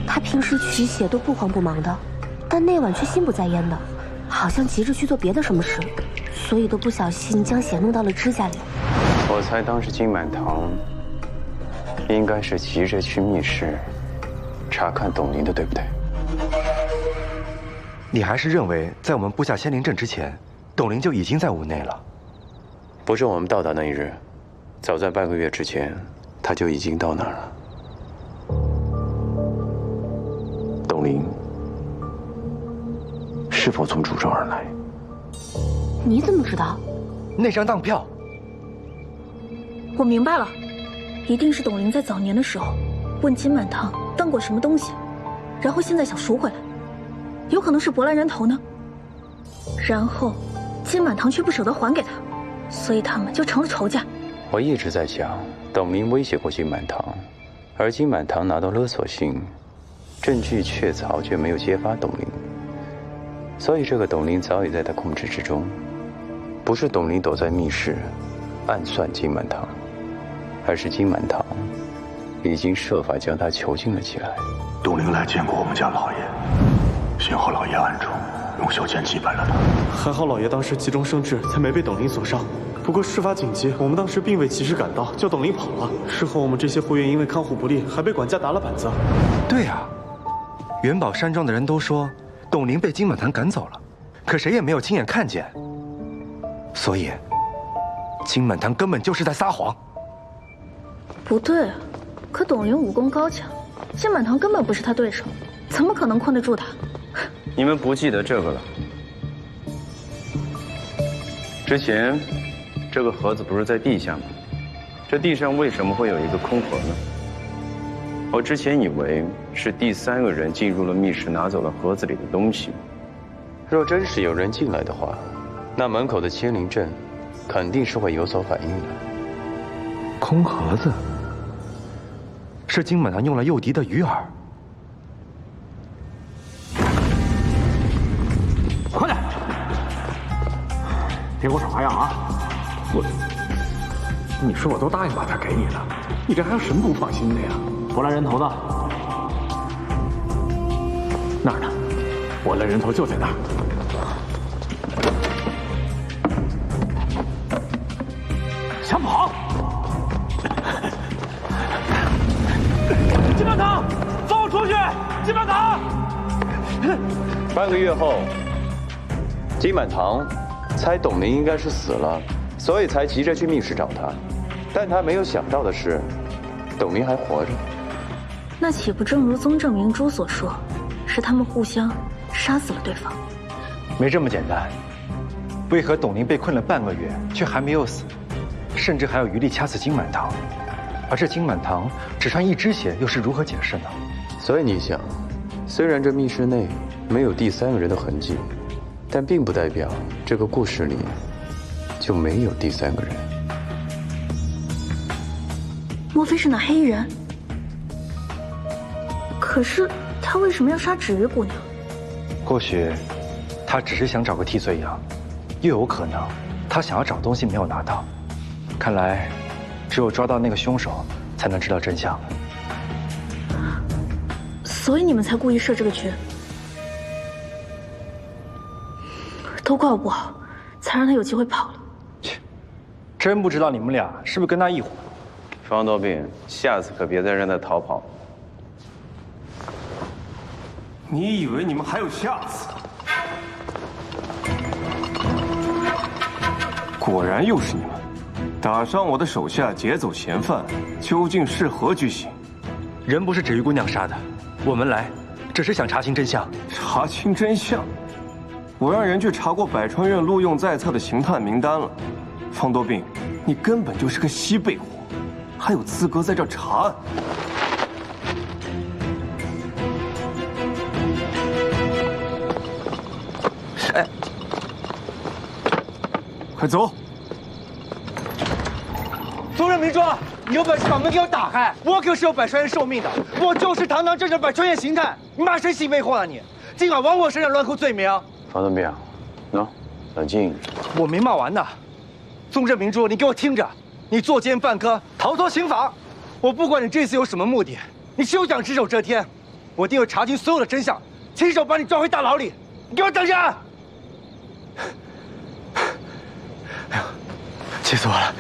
他平时取血都不慌不忙的，但那晚却心不在焉的，好像急着去做别的什么事，所以都不小心将血弄到了指甲里。我猜当时金满堂应该是急着去密室查看董林的，对不对？你还是认为在我们布下仙灵阵之前，董林就已经在屋内了？不是我们到达那一日，早在半个月之前，他就已经到那儿了。董林是否从渚州而来？你怎么知道？那张当票。我明白了，一定是董林在早年的时候问金满堂当过什么东西，然后现在想赎回来。有可能是柏兰人头呢，然后金满堂却不舍得还给他，所以他们就成了仇家。我一直在想，董林威胁过金满堂，而金满堂拿到勒索信，证据确凿，却没有揭发董林，所以这个董林早已在他控制之中。不是董林躲在密室暗算金满堂，而是金满堂已经设法将他囚禁了起来。董林来见过我们家老爷，幸好老爷暗中用袖剑击败了他。还好老爷当时急中生智，才没被董林所伤。不过事发紧急，我们当时并未及时赶到，叫董林跑了。事后我们这些会员因为看护不力，还被管家打了板子。对啊，元宝山庄的人都说董林被金满堂赶走了，可谁也没有亲眼看见。所以，金满堂根本就是在撒谎。不对啊，可董林武功高强，金满堂根本不是他对手，怎么可能困得住他？你们不记得这个了？之前，这个盒子不是在地下吗？这地上为什么会有一个空盒呢？我之前以为是第3个人进入了密室，拿走了盒子里的东西，若真是有人进来的话，那门口的千灵阵肯定是会有所反应的。空盒子是金满堂用来诱敌的鱼饵。快点，别给我耍花样啊！你说我都答应把它给你了，你这还有什么不放心的呀？伯来人头呢？那儿呢，我来人头就在那儿。想跑？金满堂，放我出去！金满堂。半个月后，金满堂猜董宁应该是死了，所以才急着去密室找他。但他没有想到的是，董宁还活着。那岂不正如宗正明珠所说，是他们互相杀死了对方？没这么简单。为何董宁被困了半个月，却还没有死，甚至还有余力掐死金满堂？而这金满堂只穿一只鞋，又是如何解释呢？所以你想，虽然这密室内没有第三个人的痕迹，但并不代表这个故事里就没有第三个人。莫非是那黑衣人？可是他为什么要杀芷鱼姑娘？或许他只是想找个替罪羊，又有可能他想要找东西没有拿到。看来只有抓到那个凶手，才能知道真相。所以你们才故意设这个局？都怪我不好，才让他有机会跑了。切，真不知道你们俩是不是跟他一伙。方多病，下次可别再让他逃跑。你以为你们还有下次？果然又是你们，打伤我的手下，劫走嫌犯，究竟是何居心？人不是芷玉姑娘杀的，我们来只是想查清真相。查清真相？我让人去查过百川院录用在册的刑探名单了。方多病，你根本就是个西贝货，还有资格在这查案？哎，快走！宗正明珠，你有本事把门给我打开！我可是有百川院寿命的，我就是堂堂正正百川院刑探，你骂谁西贝货了你？竟敢往我身上乱扣罪名！方东病，喏，冷静一点。我没骂完呢。宗正明珠，你给我听着，你作奸犯科，逃脱刑法。我不管你这次有什么目的，你休想只手遮天。我定会查清所有的真相，亲手把你抓回大牢里。你给我等着！哎呦，气死我了！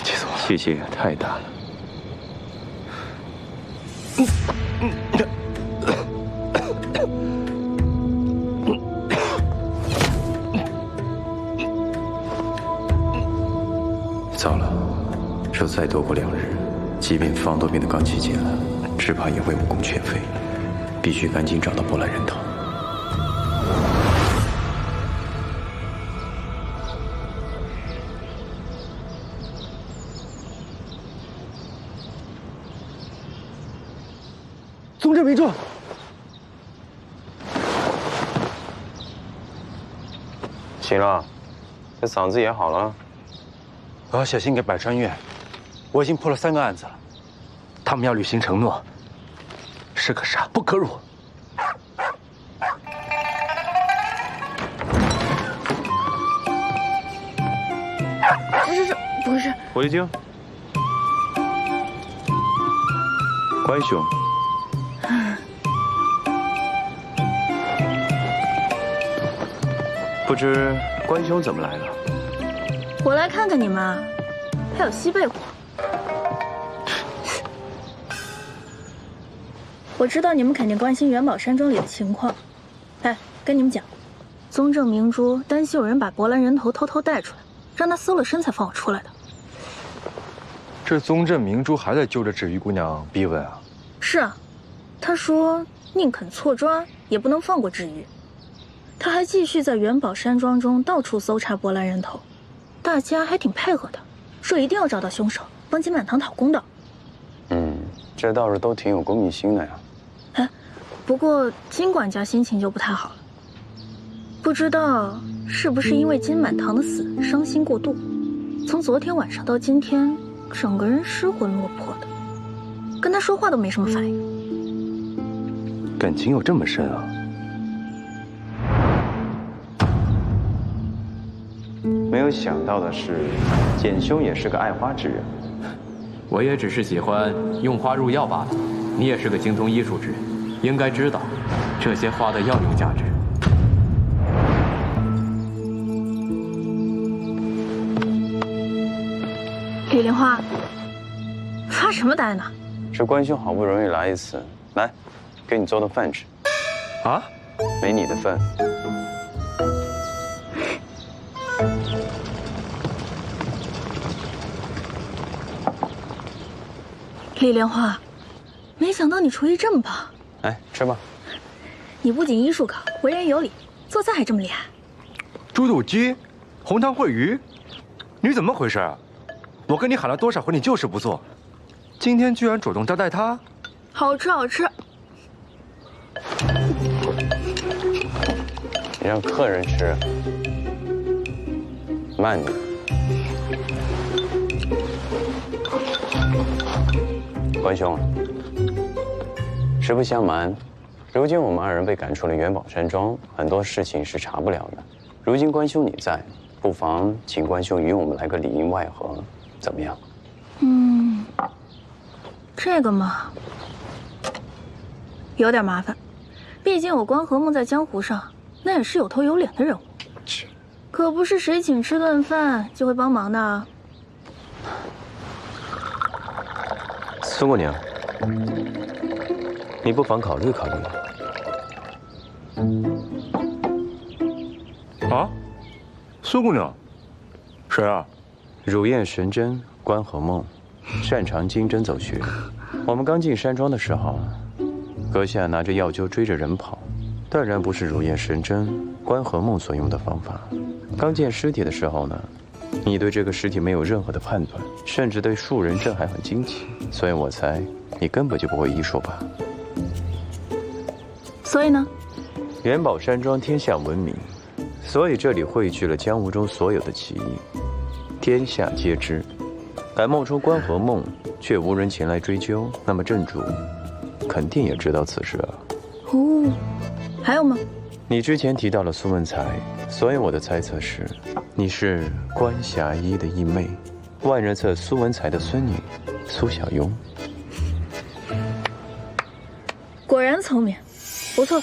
气死我了！气气也太大了。糟了，若再多过2日，即便方多病的罡气解了，只怕也会武功全废。必须赶紧找到波兰人头。宗正明珠，行了，这嗓子也好了。我要写信给百川院，我已经破了3个案子了，他们要履行承诺，士可杀不可辱。不是，回京，关兄。不知关兄怎么来了？我来看看你们，还有西贝火。我知道你们肯定关心元宝山庄里的情况。哎，跟你们讲，宗正明珠担心有人把博兰人头偷偷带出来，让他搜了身才放我出来的。这宗正明珠还在揪着芷玉姑娘逼问啊？是啊，他说宁肯错抓，也不能放过芷玉。他还继续在元宝山庄中到处搜查博兰人头，大家还挺配合的，说一定要找到凶手，帮金满堂讨公道。这倒是都挺有公益心的呀。哎，不过金管家心情就不太好了。不知道是不是因为金满堂的死伤心过度，从昨天晚上到今天，整个人失魂落魄的，跟他说话都没什么反应。感情有这么深啊？没有想到的是，简兄也是个爱花之人。我也只是喜欢用花入药罢了。你也是个精通医术之人，应该知道这些花的药用价值。李莲花，发什么呆呢？这关兄好不容易来一次，来，给你做的饭吃。啊？没你的份。李莲花，没想到你厨艺这么棒。来吃吧。你不仅医术高，为人有礼，做菜还这么厉害。猪肚鸡，红糖烩鱼，你怎么回事啊？我跟你喊了多少回，你就是不做，今天居然主动招待他。好吃好吃。你让客人吃，慢点。关兄，实不相瞒，如今我们二人被赶出了元宝山庄，很多事情是查不了的。如今关兄你在，不妨请关兄与我们来个里应外合，怎么样？这个嘛，有点麻烦。毕竟我关和睦在江湖上，那也是有头有脸的人物，可不是谁请吃顿饭就会帮忙的。苏姑娘，你不妨考虑考虑。啊，苏姑娘，谁啊？乳燕神针关和梦，擅长经针走穴。我们刚进山庄的时候，阁下拿着药灸追着人跑，当然不是乳燕神针关和梦所用的方法。刚见尸体的时候呢，你对这个尸体没有任何的判断，甚至对树人阵还很惊奇，所以我猜你根本就不会医术吧。所以呢？元宝山庄天下闻名，所以这里汇聚了江湖中所有的奇异，天下皆知。敢冒充关和梦，却无人前来追究，那么镇主肯定也知道此事啊。哦，还有吗？你之前提到了苏文才，所以我的猜测是，你是关霞衣的义妹，万人册苏文才的孙女苏小庸。果然聪明，不错，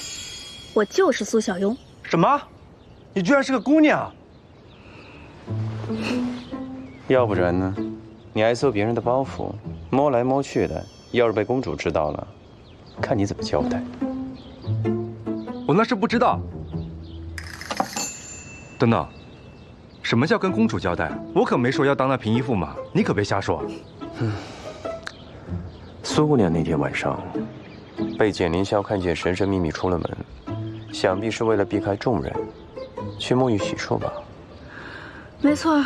我就是苏小庸。什么？你居然是个姑娘？要不然呢？你爱搜别人的包袱，摸来摸去的，要是被公主知道了，看你怎么交代。我那是不知道。等等，什么叫跟公主交代？我可没说要当那平姨父嘛，你可别瞎说。苏姑娘那天晚上被简凌霄看见神神秘秘出了门，想必是为了避开众人，去沐浴洗漱吧。没错，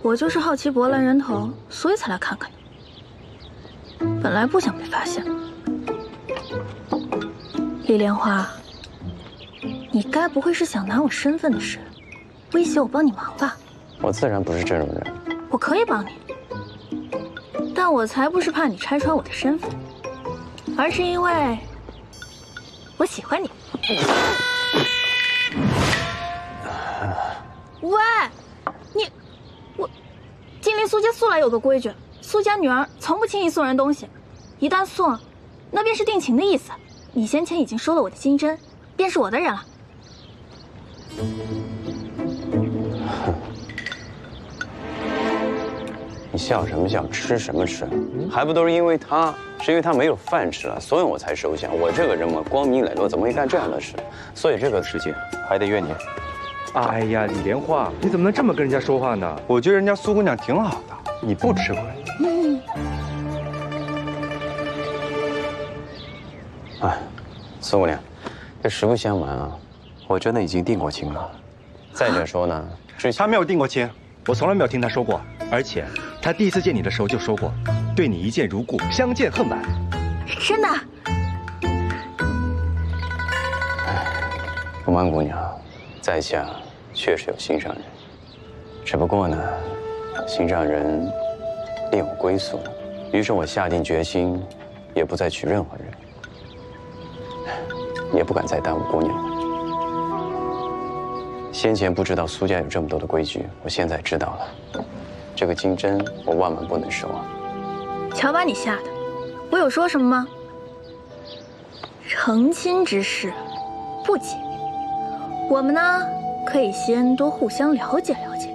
我就是好奇博兰人头，所以才来看看你。本来不想被发现。李莲花，你该不会是想拿我身份的事，威胁我帮你忙吧？我自然不是这种人。我可以帮你，但我才不是怕你拆穿我的身份，而是因为我喜欢你。喂，我金陵苏家素来有个规矩，苏家女儿从不轻易送人东西，一旦送，那便是定情的意思。你先前已经收了我的金针，便是我的人了。你笑什么笑？吃什么吃？还不都是因为他，是因为他没有饭吃了，所以我才收下。我这个人嘛，光明磊落，怎么会干这样的事？所以这个事情还得怨你。哎呀，李莲花，你怎么能这么跟人家说话呢？我觉得人家苏姑娘挺好的，你不吃亏。哎，苏姑娘，这实不相瞒啊，我真的已经定过亲了。再者说呢，他没有定过亲，我从来没有听他说过。而且他第一次见你的时候就说过，对你一见如故，相见恨晚。真的？不瞒姑娘，在下确实有心上人，只不过呢，心上人另有归宿，于是我下定决心，也不再娶任何人，也不敢再耽误姑娘了。先前不知道苏家有这么多的规矩，我现在知道了。这个金针我万万不能收啊！瞧把你吓的，我有说什么吗？成亲之事不急，我们呢可以先多互相了解了解。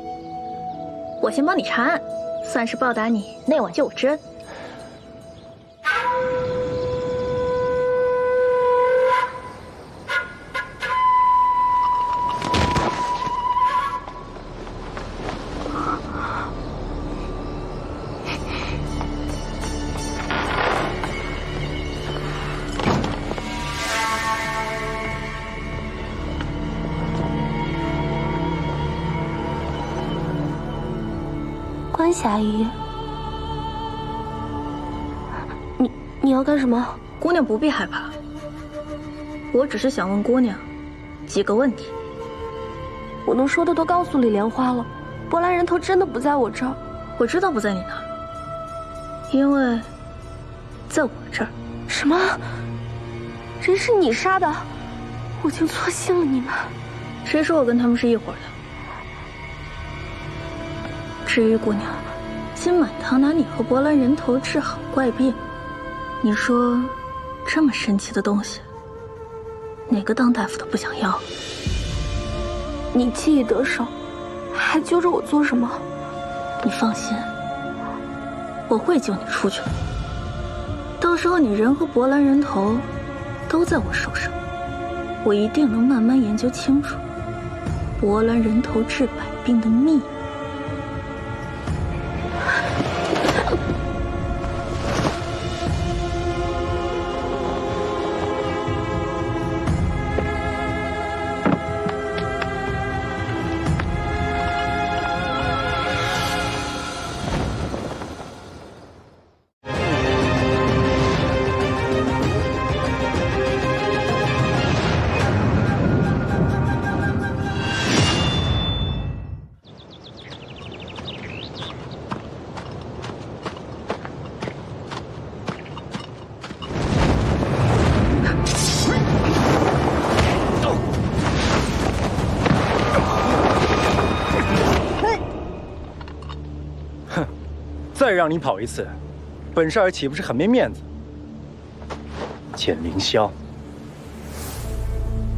我先帮你查案，算是报答你那晚救我之恩。关霞姨，你要干什么？姑娘不必害怕，我只是想问姑娘几个问题。我能说的都告诉李莲花了，博兰人头真的不在我这儿。我知道不在你那儿，因为在我这儿。什么？人是你杀的？我竟错信了你们。谁说我跟他们是一伙的？至于姑娘，金满堂拿你和博兰人头治好怪病，你说这么神奇的东西，哪个当大夫的不想要？你既已得手，还揪着我做什么？你放心，我会救你出去的。到时候你人和博兰人头都在我手上，我一定能慢慢研究清楚博兰人头治百病的秘密。再让你跑一次，本少爷岂不是很没面子？简凌霄，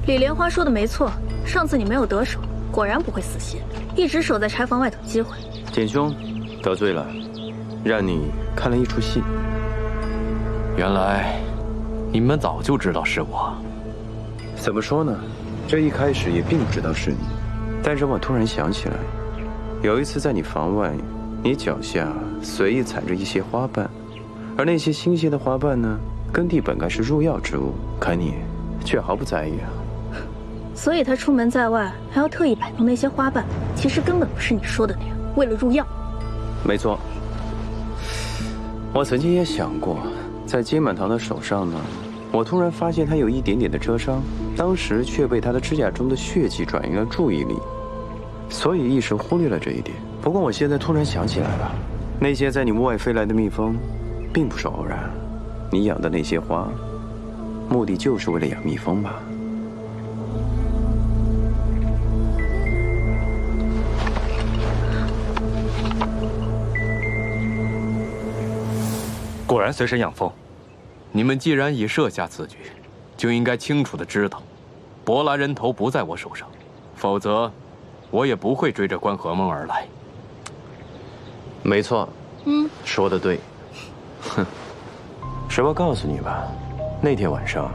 李莲花说的没错，上次你没有得手，果然不会死心，一直守在柴房外等机会。简兄，得罪了，让你看了一出戏。原来你们早就知道是我。怎么说呢？这一开始也并不知道是你，但是我突然想起来，有一次在你房外，你脚下随意踩着一些花瓣，而那些新鲜的花瓣呢，根蒂本该是入药之物，可你却毫不在意啊。所以他出门在外还要特意摆弄那些花瓣，其实根本不是你说的那样，为了入药。没错，我曾经也想过，在金满堂的手上呢，我突然发现他有一点点的车伤，当时却被他的指甲中的血迹转移了注意力，所以一时忽略了这一点。不过我现在突然想起来了，那些在你屋外飞来的蜜蜂，并不是偶然。你养的那些花，目的就是为了养蜜蜂吧？果然随身养蜂。你们既然已设下此局，就应该清楚的知道，博兰人头不在我手上，否则，我也不会追着关和梦而来。没错，说得对。哼，实话告诉你吧，那天晚上，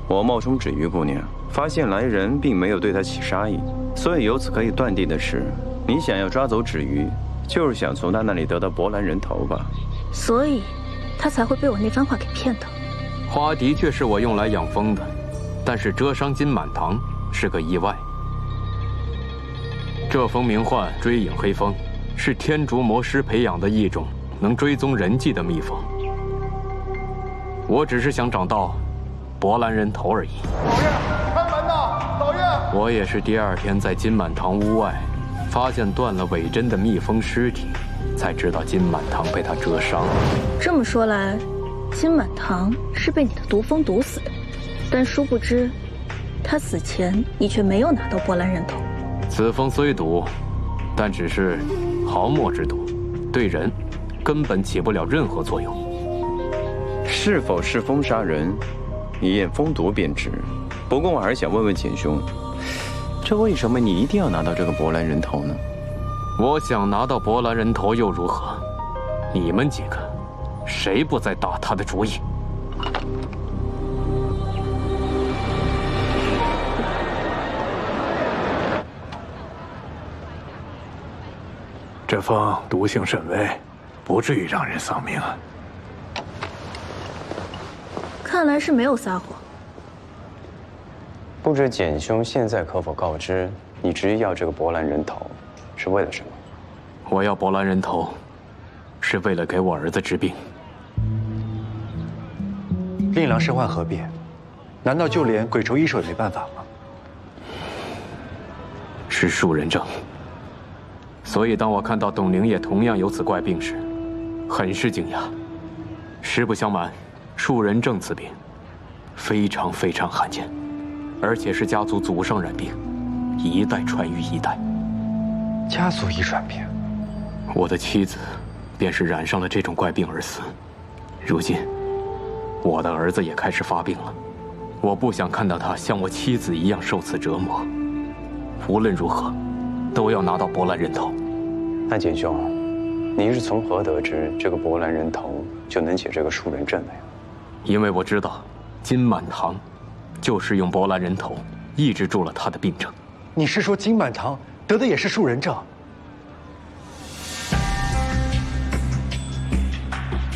我冒充芷玉姑娘，发现来人并没有对她起杀意，所以由此可以断定的是，你想要抓走芷玉，就是想从她那里得到博兰人头吧？所以，他才会被我那番话给骗的。花的确是我用来养蜂的，但是蛰伤金满堂是个意外。这蜂名唤追影黑蜂，是天竺魔师培养的一种能追踪人迹的蜜蜂。我只是想找到博兰人头而已。老爷，开门呐！老爷，我也是第2天在金满堂屋外发现断了尾针的蜜蜂尸体，才知道金满堂被他蛰伤了。这么说来，金满堂是被你的毒蜂毒死的，但殊不知，他死前你却没有拿到波兰人头。此蜂虽毒，但只是毫末之毒，对人根本起不了任何作用。是否是蜂杀人，一验蜂毒便知。不过我还是想问问简兄，这为什么你一定要拿到这个博兰人头呢？我想拿到博兰人头又如何？你们几个，谁不在打他的主意？这蜂毒性甚微，不至于让人丧命啊。看来是没有撒谎。不知简兄现在可否告知，你执意要这个博兰人头，是为了什么？我要博兰人头，是为了给我儿子治病。令郎身患何病？难道就连鬼仇医手也没办法吗？是树人症。所以当我看到董灵也同样有此怪病时，很是惊讶。实不相瞒，树人症此病非常非常罕见，而且是家族祖上染病，一代传于一代。家族遗传病。我的妻子便是染上了这种怪病而死。如今，我的儿子也开始发病了。我不想看到他像我妻子一样受此折磨。无论如何，都要拿到博兰人头。那简兄，你是从何得知这个博兰人头就能解这个树人症的呀？因为我知道，金满堂就是用博兰人头抑制住了他的病症。你是说金满堂得的也是树人症？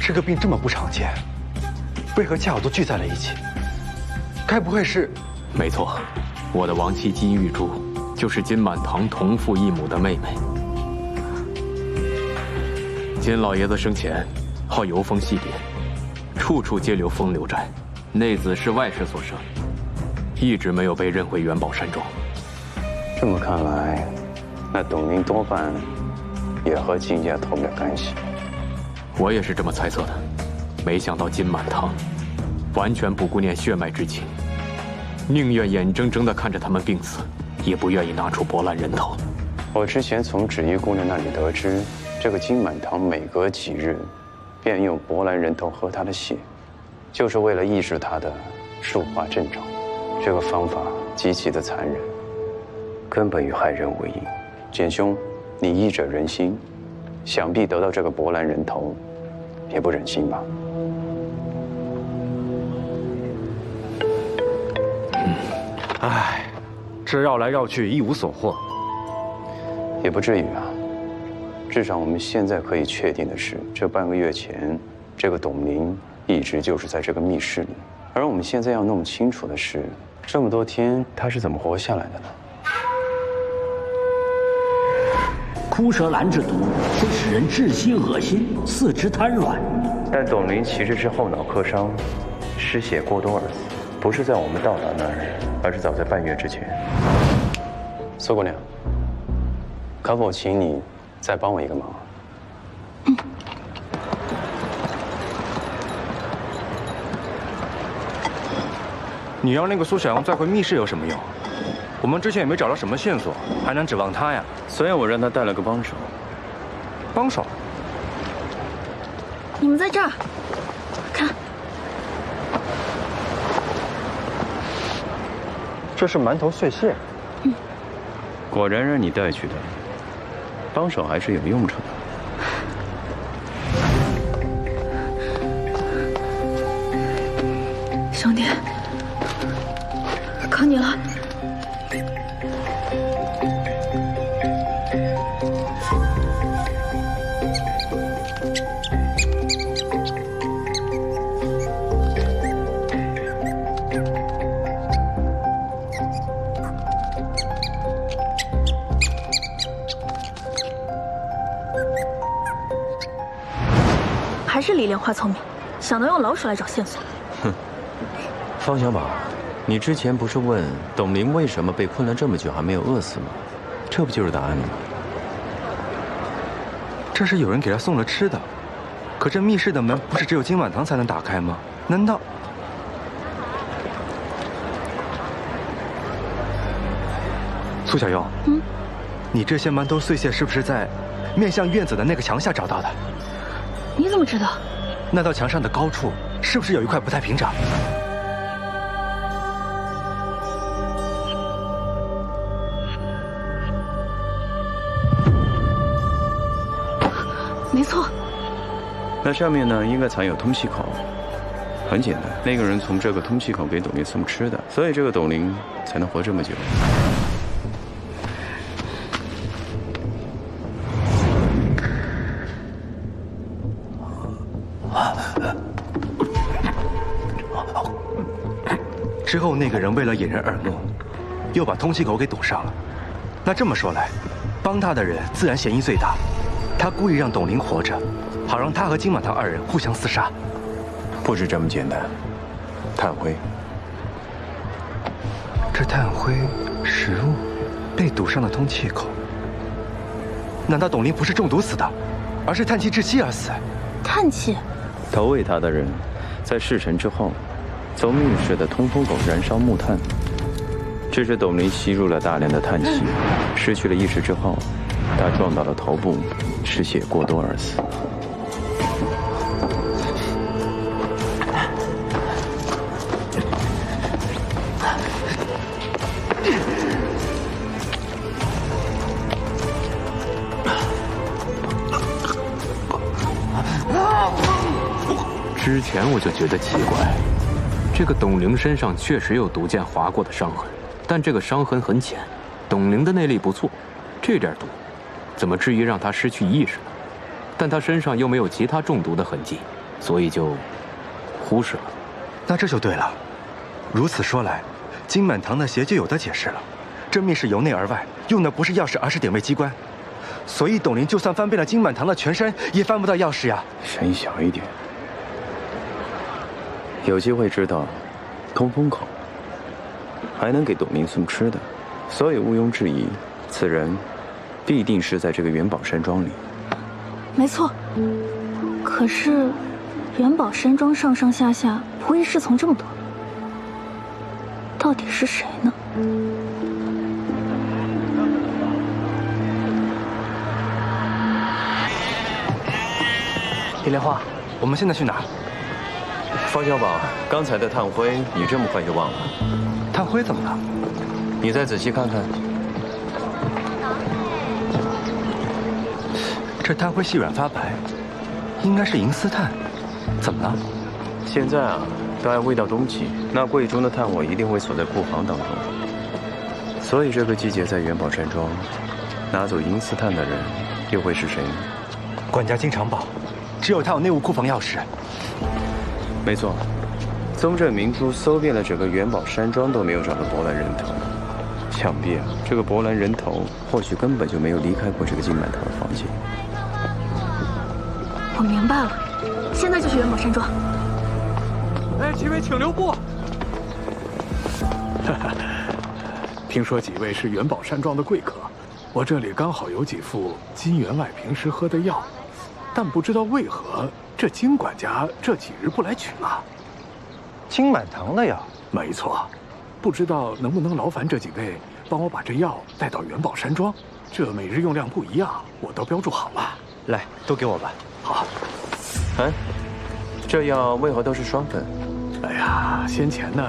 这个病这么不常见，为何恰好都聚在了一起？该不会是……没错，我的亡妻金玉珠就是金满堂同父异母的妹妹。金老爷子生前好游风戏蝶，处处皆留风流债，内子是外室所生，一直没有被认回元宝山庄。这么看来，那董宁多半也和金家脱不了干系。我也是这么猜测的，没想到金满堂完全不顾念血脉之情，宁愿眼睁睁地看着他们病死，也不愿意拿出博兰人头。我之前从芷衣姑娘那里得知，这个金满堂每隔几日便用博兰人头喝他的血，就是为了抑制他的树化症状。这个方法极其的残忍，根本与害人无异。简兄，你医者仁心，想必得到这个博兰人头，也不忍心吧？唉，这绕来绕去一无所获。也不至于啊。至少我们现在可以确定的是，这半个月前，这个董宁一直就是在这个密室里。而我们现在要弄清楚的是，这么多天他是怎么活下来的呢？枯蛇兰之毒会使人窒息恶心，四肢瘫软。但董宁其实是后脑磕伤，失血过多而死，不是在我们到达那儿，而是早在半月之前。苏姑娘，可否请你再帮我一个忙？你让那个苏小阳再回密室有什么用？我们之前也没找到什么线索，还能指望他呀？所以我让他带了个帮手。帮手？你们在这儿，看，这是馒头碎屑。果然让你带去的，帮手还是有用处的。兄弟，靠你了。还是李莲花聪明，想到用老鼠来找线索。哼，方小宝，你之前不是问董玲为什么被困了这么久还没有饿死吗？这不就是答案了吗？这是有人给他送了吃的，可这密室的门不是只有金满堂才能打开吗？难道？苏小优，你这些馒头碎屑是不是在面向院子的那个墙下找到的？你怎么知道？那道墙上的高处是不是有一块不太平整？没错。那上面呢，应该藏有通气口。很简单，那个人从这个通气口给董玲送吃的，所以这个董玲才能活这么久。之后那个人为了引人耳目，又把通气口给堵上了。那这么说来，帮他的人自然嫌疑最大。他故意让董玲活着，好让他和金满堂二人互相厮杀。不止这么简单，炭灰。这炭灰、食物，被堵上了通气口。难道董玲不是中毒死的，而是叹气窒息而死？叹气。投喂他的人，在事成之后，从密室的通风口燃烧木炭。这是董玲吸入了大量的炭气，失去了意识之后，他撞到了头部，失血过多而死。之前我就觉得奇怪，这个董玲身上确实有毒箭划过的伤痕，但这个伤痕很浅。董玲的内力不错，这点毒，怎么至于让她失去意识呢？但她身上又没有其他中毒的痕迹，所以就忽视了。那这就对了。如此说来，金满堂的邪就有的解释了。这密室由内而外用的不是钥匙，而是点位机关，所以董玲就算翻遍了金满堂的全身，也翻不到钥匙呀。声音小一点。有机会知道通风口，还能给董玲送吃的，所以毋庸置疑，此人必定是在这个元宝山庄里。没错。可是元宝山庄上上下下仆役侍从这么多，到底是谁呢？李莲花，我们现在去哪儿？方小宝，刚才的炭灰你这么快就忘了？炭灰怎么了？你再仔细看看。这炭灰细软发白，应该是银丝炭。怎么了？现在啊，大家未到冬季，那贵重的炭火一定会锁在库房当中。所以这个季节在元宝山庄拿走银丝炭的人，又会是谁呢？管家金长宝，只有他有内务库房钥匙。没错，宗正明珠搜遍了整个元宝山庄都没有找到博兰人头，想必啊，这个博兰人头或许根本就没有离开过这个金满堂的房间。我明白了，现在就去元宝山庄。哎，几位请留步。听说几位是元宝山庄的贵客，我这里刚好有几副金员外平时喝的药，但不知道为何这金管家这几日不来取了。金满堂的药？没错，不知道能不能劳烦这几位帮我把这药带到元宝山庄，这每日用量不一样，我都标注好了。来，都给我吧。好。哎，这药为何都是双份？哎呀，先前呢，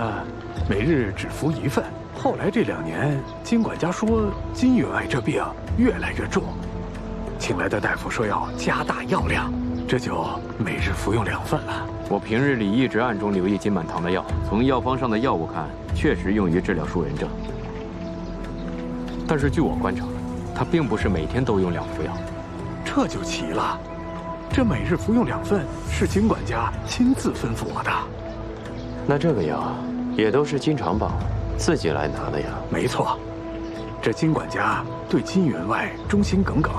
每日只服1份。后来这2年，金管家说金员外这病越来越重，请来的大夫说要加大药量，这就每日服用2份了。我平日里一直暗中留意金满堂的药，从药方上的药物看，确实用于治疗树人症。但是据我观察，他并不是每天都用2副药。这就奇了，这每日服用2份是金管家亲自吩咐我的。那这个药也都是金长宝自己来拿的呀？没错，这金管家对金员外忠心耿耿，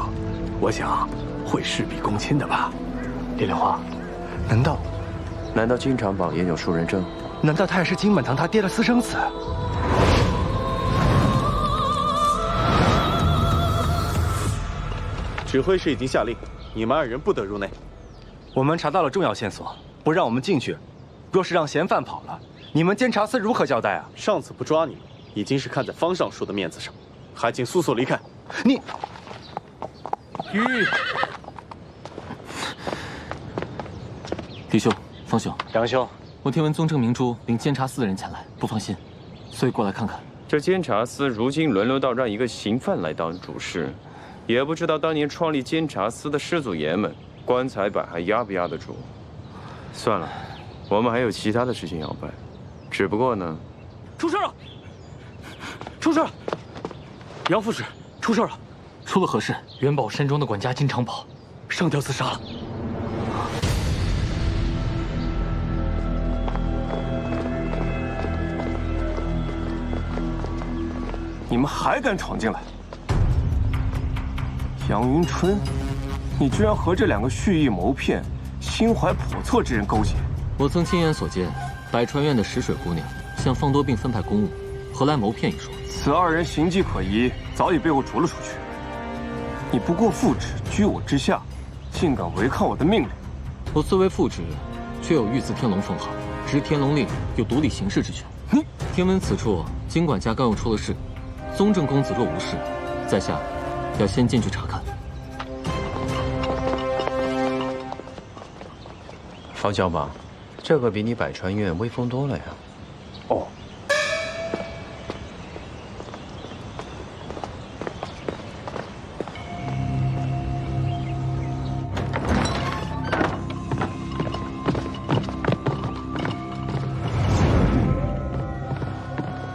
我想会事必躬亲的吧。李莲花，难道金长宝也有树人症？难道他也是金满堂他爹的私生子？指挥使已经下令，你们2人不得入内。我们查到了重要线索，不让我们进去。若是让嫌犯跑了，你们监察司如何交代啊？上次不抓你们，已经是看在方尚书的面子上，还请速速离开。你，李兄，方兄，杨兄，我听闻宗正明珠领监察司的人前来，不放心，所以过来看看。这监察司如今沦落到让一个刑犯来当主事，也不知道当年创立监察司的师祖爷们棺材板还压不压得住。算了，我们还有其他的事情要办。只不过呢，出事了！出事了！杨副使，出事了！出了何事？元宝山庄的管家金长宝上吊自杀了。你们还敢闯进来？杨云春，你居然和这2个蓄意谋骗、心怀叵测之人勾结！我曾亲眼所见，百川院的石水姑娘向方多病分派公务，何来谋骗一说？此2人形迹可疑，早已被我逐了出去。你不过副旨，居我之下，竟敢违抗我的命令！我虽为副旨，却有御赐天龙封号，执天龙令，有独立行事之权。听闻此处金管家刚又出了事。宗正公子若无事，在下要先进去查看。方小马，这个比你百川院威风多了呀。哦。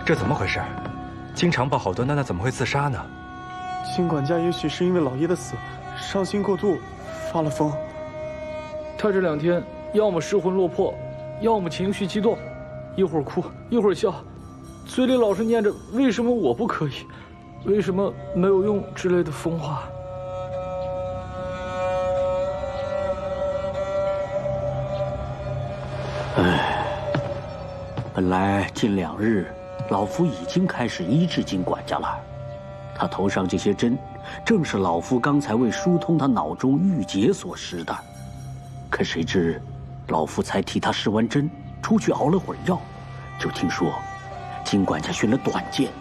这怎么回事？金长宝好端端的怎么会自杀呢？金管家也许是因为老爷的死，伤心过度，发了疯。他这2天要么失魂落魄，要么情绪激动，一会儿哭一会儿笑，嘴里老是念着为什么我不可以，为什么没有用之类的疯话。本来近2日，老夫已经开始医治金管家了。他头上这些针，正是老夫刚才为疏通他脑中郁结所施的。可谁知，老夫才替他施完针，出去熬了会儿药，就听说金管家寻了短见。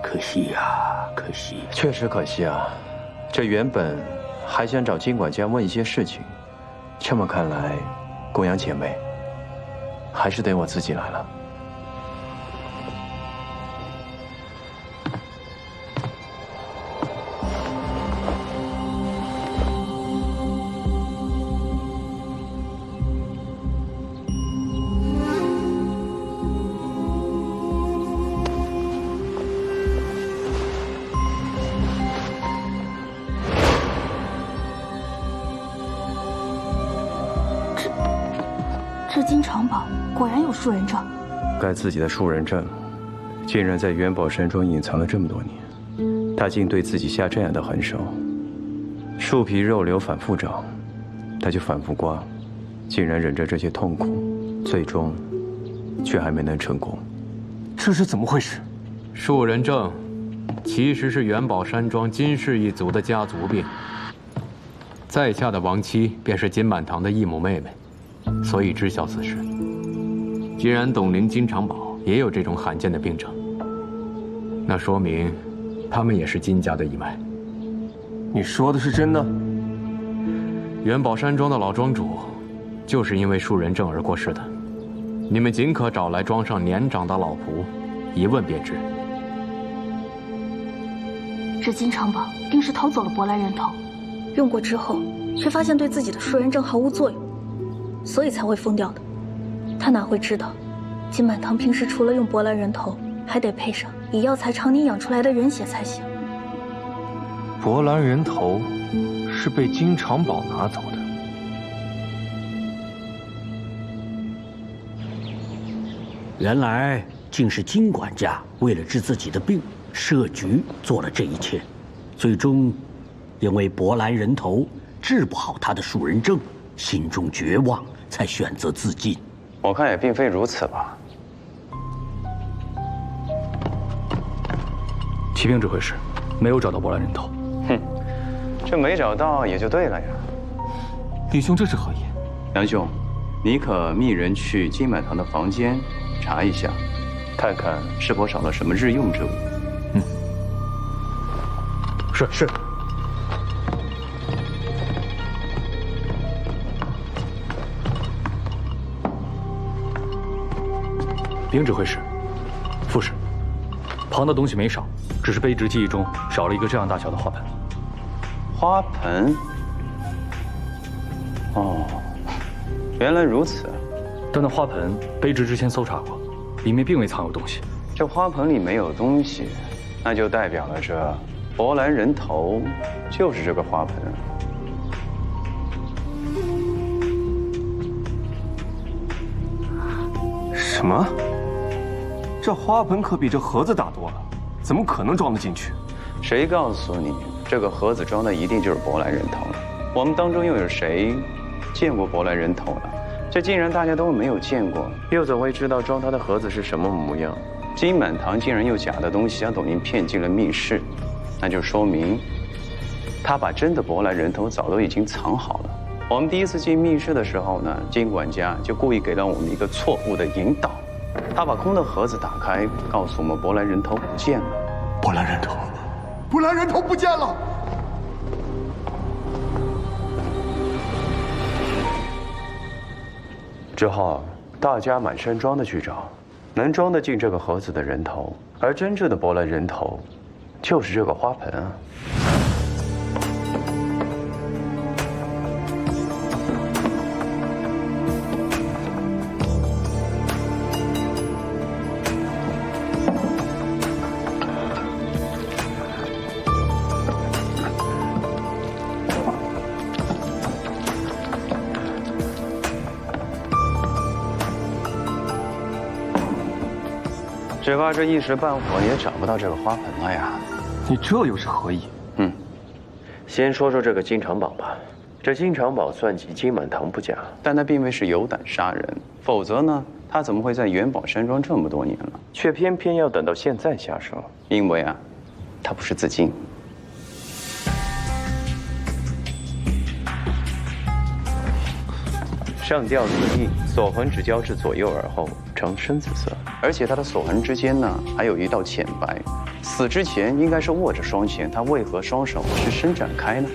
可惜呀，可惜。确实可惜啊，这原本还想找金管家问一些事情，这么看来，公羊姐妹还是得我自己来了。这金长宝果然有树人证。该自己的树人证，竟然在元宝山庄隐藏了这么多年，他竟对自己下这样的狠手。树皮肉瘤反复长，他就反复刮，竟然忍着这些痛苦，最终却还没能成功。这是怎么回事？树人证其实是元宝山庄金氏一族的家族病，在下的亡妻便是金满堂的异母妹妹，所以知晓此事。既然董灵、金长宝也有这种罕见的病症，那说明他们也是金家的一脉。你说的是真的？元宝山庄的老庄主就是因为树人症而过世的。你们尽可找来庄上年长的老仆，一问便知。这金长宝定是偷走了舶来人头，用过之后却发现对自己的树人证毫无作用，所以才会疯掉的。他哪会知道，金满堂平时除了用舶来人头，还得配上以药材常年养出来的人血才行。舶来人头是被金长宝拿走的。原来竟是金管家为了治自己的病，设局做了这一切，最终因为舶来人头治不好他的树人症，心中绝望，才选择自尽。我看也并非如此吧。骑兵指挥使，没有找到波兰人头。哼，这没找到也就对了呀。李兄，这是何意？杨兄，你可密人去金满堂的房间查一下，看看是否少了什么日用之物。是。兵指挥使，副使，旁的东西没少，只是卑职记忆中少了一个这样大小的花盆。花盆？哦，原来如此。但那花盆，卑职之前搜查过，里面并未藏有东西。这花盆里没有东西，那就代表了这伯兰人头就是这个花盆。什么？这花盆可比这盒子大多了，怎么可能装得进去？谁告诉你这个盒子装的一定就是伯兰人头呢？我们当中又有谁见过伯兰人头呢？这竟然大家都没有见过，又怎会知道装他的盒子是什么模样？金满堂竟然用假的东西将董宁骗进了密室，那就说明他把真的伯兰人头早都已经藏好了。我们第一次进密室的时候呢，金管家就故意给了我们一个错误的引导，他把空的盒子打开，告诉我们伯兰人头不见了。伯兰人头，伯兰人头不见了！之后大家满山庄的去找，能装得进这个盒子的人头，而真正的伯兰人头，就是这个花盆啊。只怕这一时半会也找不到这个花盆了呀！你这又是何意？先说说这个金长宝吧。这金长宝算计金满堂不假，但他并非是有胆杀人，否则呢，他怎么会在元宝山庄这么多年了，却偏偏要等到现在下手？因为啊，他不是自尽。上吊自缢，锁痕只交至左右耳后，呈深紫色，而且他的锁痕之间呢，还有一道浅白。死之前应该是握着双拳，他为何双手是伸展开呢？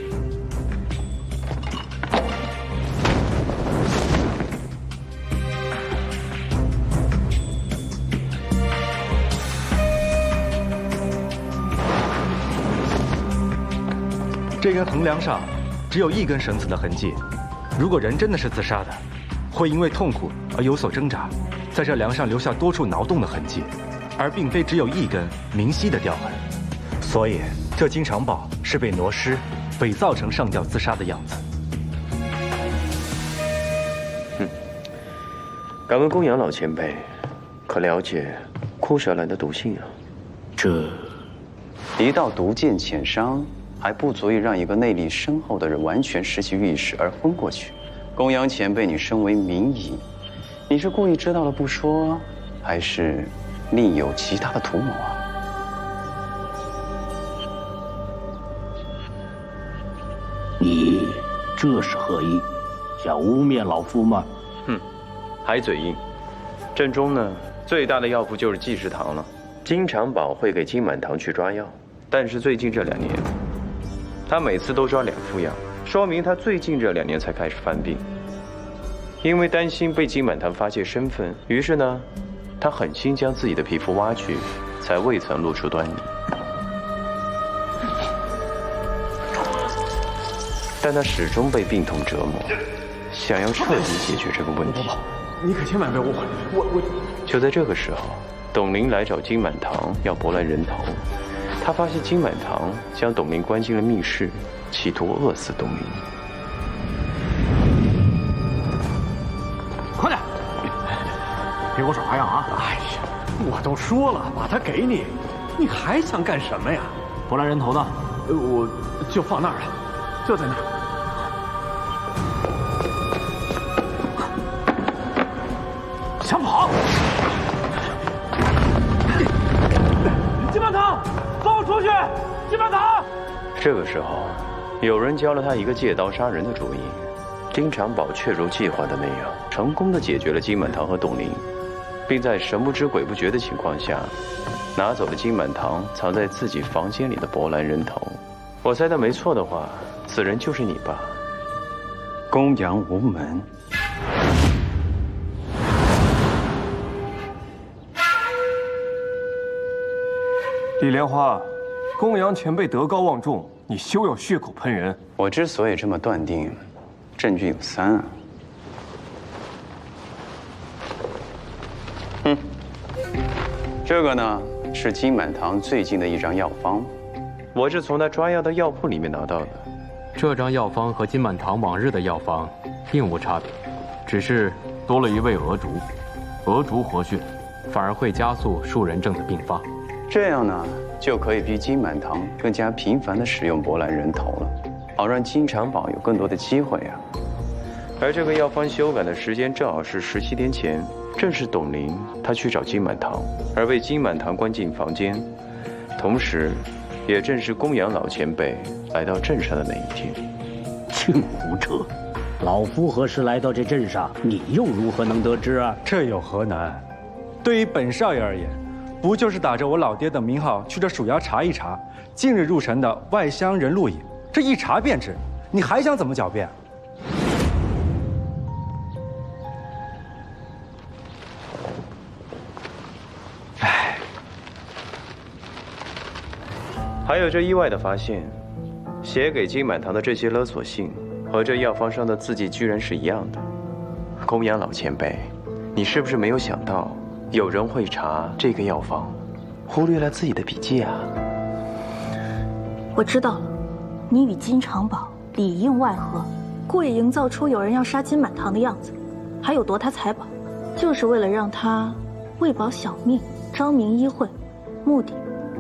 这根横梁上只有一根绳子的痕迹。如果人真的是自杀的，会因为痛苦而有所挣扎，在这梁上留下多处挠动的痕迹，而并非只有一根明晰的雕痕。所以，这金长宝是被挪尸，伪造成上吊自杀的样子。敢问公羊老前辈，可了解枯蛇兰的毒性啊？这一道毒箭浅伤，还不足以让一个内力深厚的人完全失去意识而昏过去。公羊前辈，你身为名医，你是故意知道了不说，还是另有其他的图谋啊？你这是何意？想污蔑老夫吗？还嘴硬。镇中呢，最大的药铺就是济世堂了。金长宝会给金满堂去抓药，但是最近这2年，他每次都抓2副药，说明他最近这2年才开始犯病。因为担心被金满堂发现身份，于是呢，他狠心将自己的皮肤挖去，才未曾露出端倪。但他始终被病痛折磨，想要彻底解决这个问题。你可千万别误会，我。就在这个时候，董玲来找金满堂要伯兰人头。他发现金满堂将董玲关进了密室，企图饿死董玲。快点，别给我耍花样啊！哎呀，我都说了把它给你，你还想干什么呀？伯兰人头呢？我就放那儿了，就在那儿。我出去！金满堂！这个时候，有人教了他一个借刀杀人的主意。金长宝确如计划的那样，成功的解决了金满堂和董玲，并在神不知鬼不觉的情况下，拿走了金满堂藏在自己房间里的波兰人头。我猜的没错的话，此人就是你吧？公羊无门。李莲花，公羊前辈德高望重，你休要血口喷人。我之所以这么断定，证据有3啊。这个呢是金满堂最近的一张药方，我是从他抓药的药铺里面拿到的。这张药方和金满堂往日的药方并无差别，只是多了一味鹅竹。鹅竹活血，反而会加速树人症的并发。这样呢，就可以逼金满堂更加频繁地使用波兰人头了，好让金长宝有更多的机会啊。而这个药方修改的时间正好是17天前，正是董玲她去找金满堂，而被金满堂关进房间，同时，也正是公羊老前辈来到镇上的那一天。净胡扯！老夫何时来到这镇上，你又如何能得知啊？这有何难？对于本少爷而言，不就是打着我老爹的名号去这蜀衙查一查近日入城的外乡人录影，这一查便知，你还想怎么狡辩？唉，还有这意外的发现，写给金满堂的这些勒索信和这药方上的字迹居然是一样的。公羊老前辈，你是不是没有想到有人会查这个药方，忽略了自己的笔记啊？我知道了，你与金长宝里应外合，故意营造出有人要杀金满堂的样子，还有夺他财宝，就是为了让他为保小命，昭明医会，目的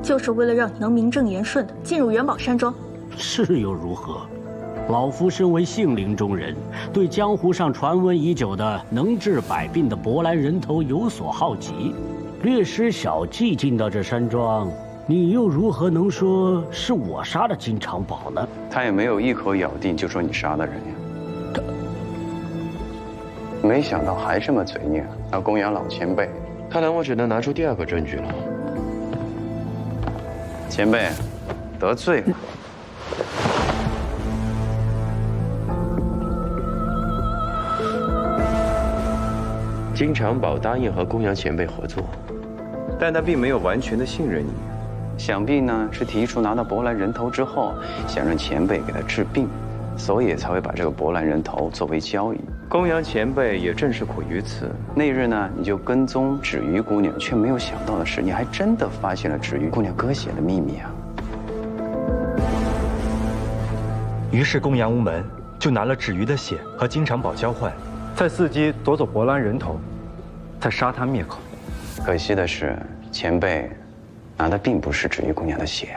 就是为了让你能名正言顺地进入元宝山庄。是又如何？老夫身为杏林中人，对江湖上传闻已久的能治百病的博兰人头有所好奇，略施小计进到这山庄，你又如何能说是我杀的金长宝呢？他也没有一口咬定就说你杀的人呀。没想到还这么嘴硬，要公羊老前辈，看来我只能拿出第2个证据了。前辈，得罪了。金长宝答应和公羊前辈合作，但他并没有完全的信任你，想必呢是提出拿到博兰人头之后，想让前辈给他治病，所以才会把这个博兰人头作为交易。公羊前辈也正是苦于此。那日呢，你就跟踪芷鱼姑娘，却没有想到的是，你还真的发现了芷鱼姑娘割血的秘密啊！于是公羊无门就拿了芷鱼的血和金长宝交换，再伺机夺走博兰人头，再杀他灭口。可惜的是，前辈拿的并不是芷鱼姑娘的血，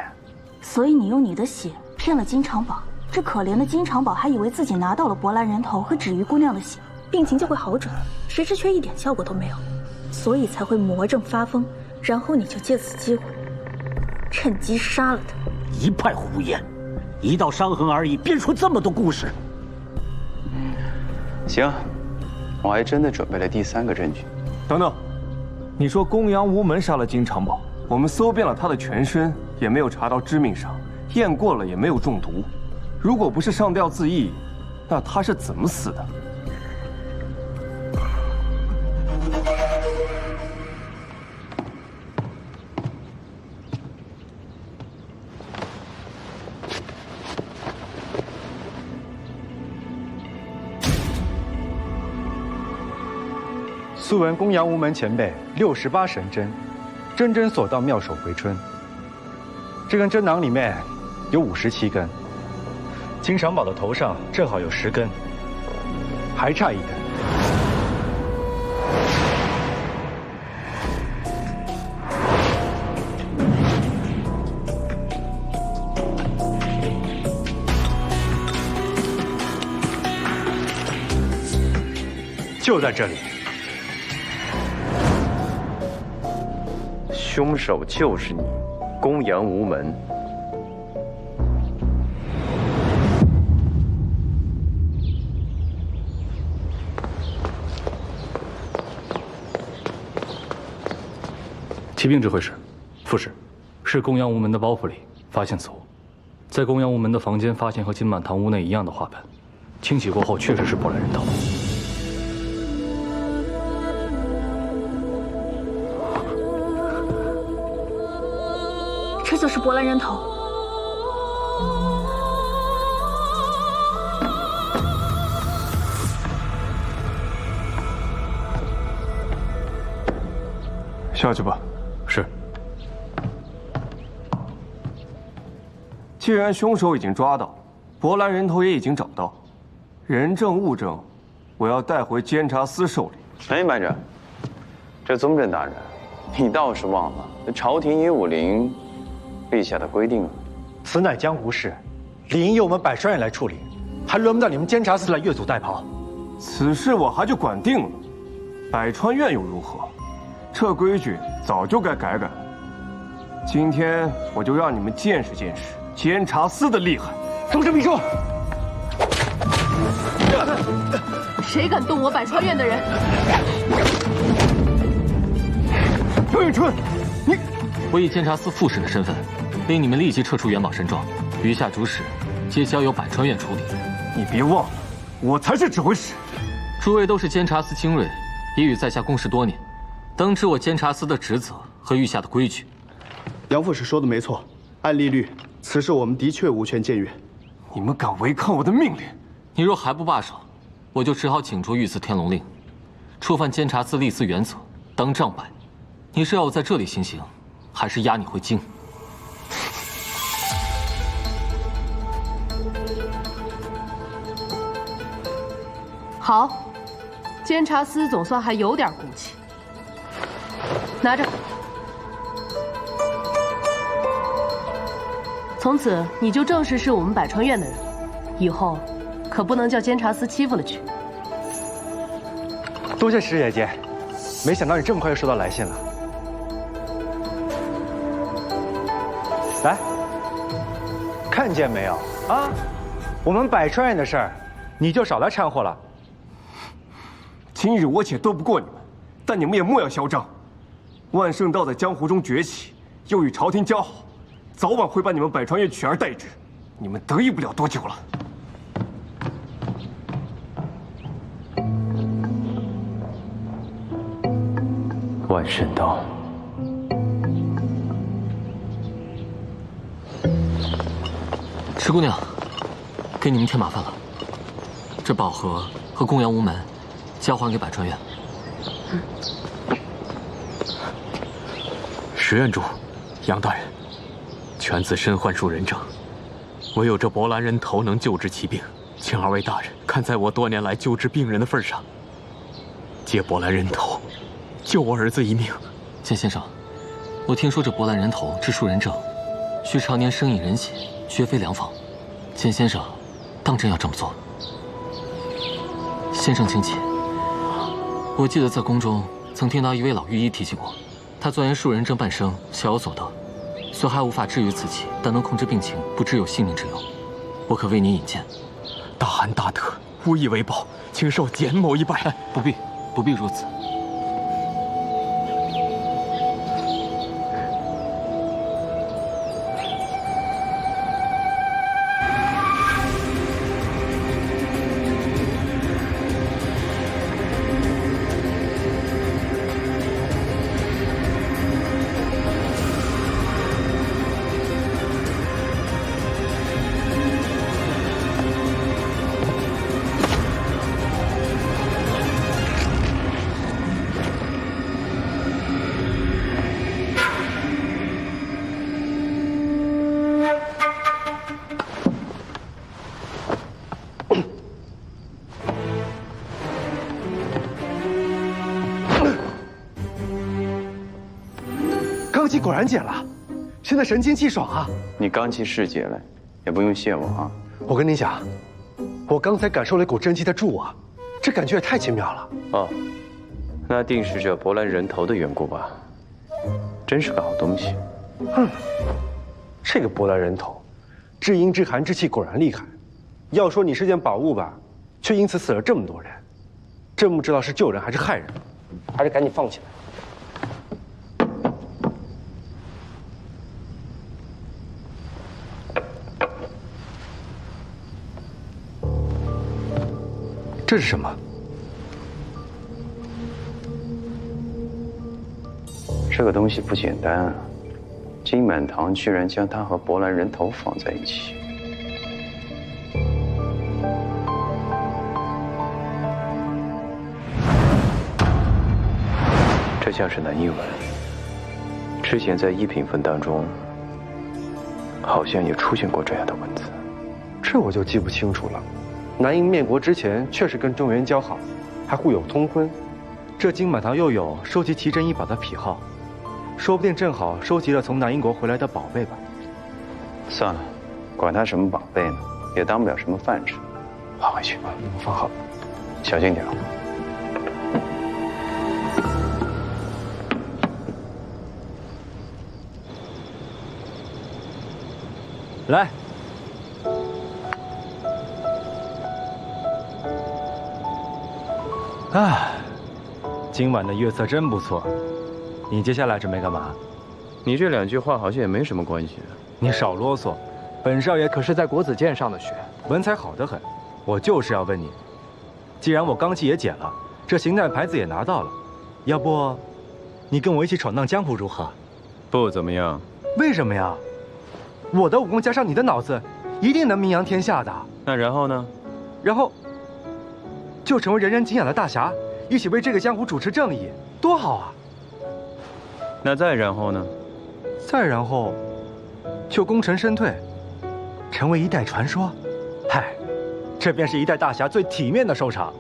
所以你用你的血骗了金长宝，这可怜的金长宝还以为自己拿到了博兰人头和芷鱼姑娘的血，病情就会好转，谁知却一点效果都没有，所以才会魔怔发疯，然后你就借此机会趁机杀了他。一派胡言！一道伤痕而已，编出这么多故事。行，我还真的准备了第3个证据。等等，你说公羊无门杀了金长宝，我们搜遍了他的全身，也没有查到致命伤，验过了也没有中毒。如果不是上吊自缢，那他是怎么死的？素闻公羊无门前辈68神针，针针所到妙手回春。这根针囊里面有57根，金长宝的头上正好有10根，还差1根。就在这里。凶手就是你，公羊无门。骑兵指挥使，副使，是公羊无门的包袱里发现此物，在公羊无门的房间发现和金满堂屋内一样的花盆，清洗过后确实是舶来人头。这就是舶来人头。下去吧。是。既然凶手已经抓到，舶来人头也已经找到，人证物证，我要带回监察司受理。哎，慢着，这宗正大人，你倒是忘了，朝廷已武陵陛下的规定了。此乃江湖事，理应由我们百川院来处理，还轮不到你们监察司来越俎代庖。此事我还就管定了，百川院又如何？这规矩早就该改改。今天我就让你们见识见识监察司的厉害。宗正秘书，谁敢动我百川院的人？张远春，你！我以监察司副使的身份，令你们立即撤出元宝山庄，余下主使皆交由百川院处理。你别忘了，我才是指挥使。诸位都是监察司精锐，也与在下共事多年，当知我监察司的职责和御下的规矩。杨副使说的没错，按例律，此事我们的确无权僭越。你们敢违抗我的命令？你若还不罢手，我就只好请出御赐天龙令，触犯监察司立司原则，当杖摆。你是要我在这里行刑，还是押你回京？好，监察司总算还有点骨气。拿着，从此你就正式是我们百川院的人，以后可不能叫监察司欺负了去。多谢石野监，没想到你这么快就收到来信了。来，看见没有啊？我们百川院的事儿，你就少来掺和了。今日我且斗不过你们，但你们也莫要嚣张。万圣道在江湖中崛起，又与朝廷交好，早晚会把你们百川院取而代之，你们得意不了多久了。万圣道。石姑娘，给你们添麻烦了。这宝盒和公羊无门，交还给百川院。石院主，杨大人，犬子身患数人症，唯有这博兰人头能救治其病，请二位大人看在我多年来救治病人的份上，借博兰人头，救我儿子一命。简先生，我听说这博兰人头治数人症，需常年生饮人血，绝非良方。简先生，当真要这么做？先生请起。我记得在宫中曾听到一位老御医提起过，他钻研数人症半生，小有所得，虽还无法治愈此疾，但能控制病情，不知有性命之忧。我可为您引荐。大恩大德，无以为报，请受简某一拜。不必，不必如此。罡气果然解了，现在神清气爽啊！你罡气是解了，也不用谢我啊。我跟你讲，我刚才感受了一股真气在助我，这感觉也太奇妙了。哦，那定是这博兰人头的缘故吧？真是个好东西。这个波兰人头，至阴至寒之气果然厉害。要说你是件宝物吧，却因此死了这么多人，真不知道是救人还是害人，还是赶紧放起来。这是什么？这个东西不简单啊！金满堂居然将它和博兰人头放在一起。这像是南印文，之前在一品分当中，好像也出现过这样的文字。这我就记不清楚了。南印灭国之前确实跟中原交好，还互有通婚。这金满堂又有收集奇珍异宝的癖好，说不定正好收集了从南英国回来的宝贝吧。算了，管他什么宝贝呢，也当不了什么饭吃。放回去吧，放好，小心点。来。啊，今晚的月色真不错。你接下来准备干嘛？你这两句话好像也没什么关系。你少啰嗦，本少爷可是在国子监上的学，文采好得很。我就是要问你，既然我罡气也解了，这刑带牌子也拿到了，要不，你跟我一起闯荡江湖如何？不怎么样。为什么呀？我的武功加上你的脑子，一定能名扬天下的。那然后呢？然后。就成为人人敬仰的大侠，一起为这个江湖主持正义，多好啊！那再然后呢？再然后，就功成身退，成为一代传说。嗨，这便是一代大侠最体面的收场。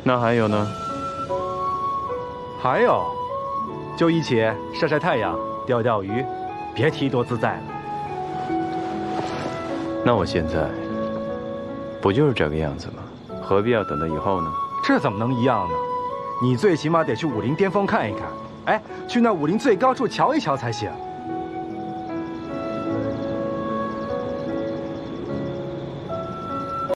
那还有呢？还有，就一起晒晒太阳，钓钓鱼，别提多自在了。那我现在不就是这个样子吗？何必要等到以后呢？这怎么能一样呢？你最起码得去武林巅峰看一看，哎，去那武林最高处瞧一瞧才行。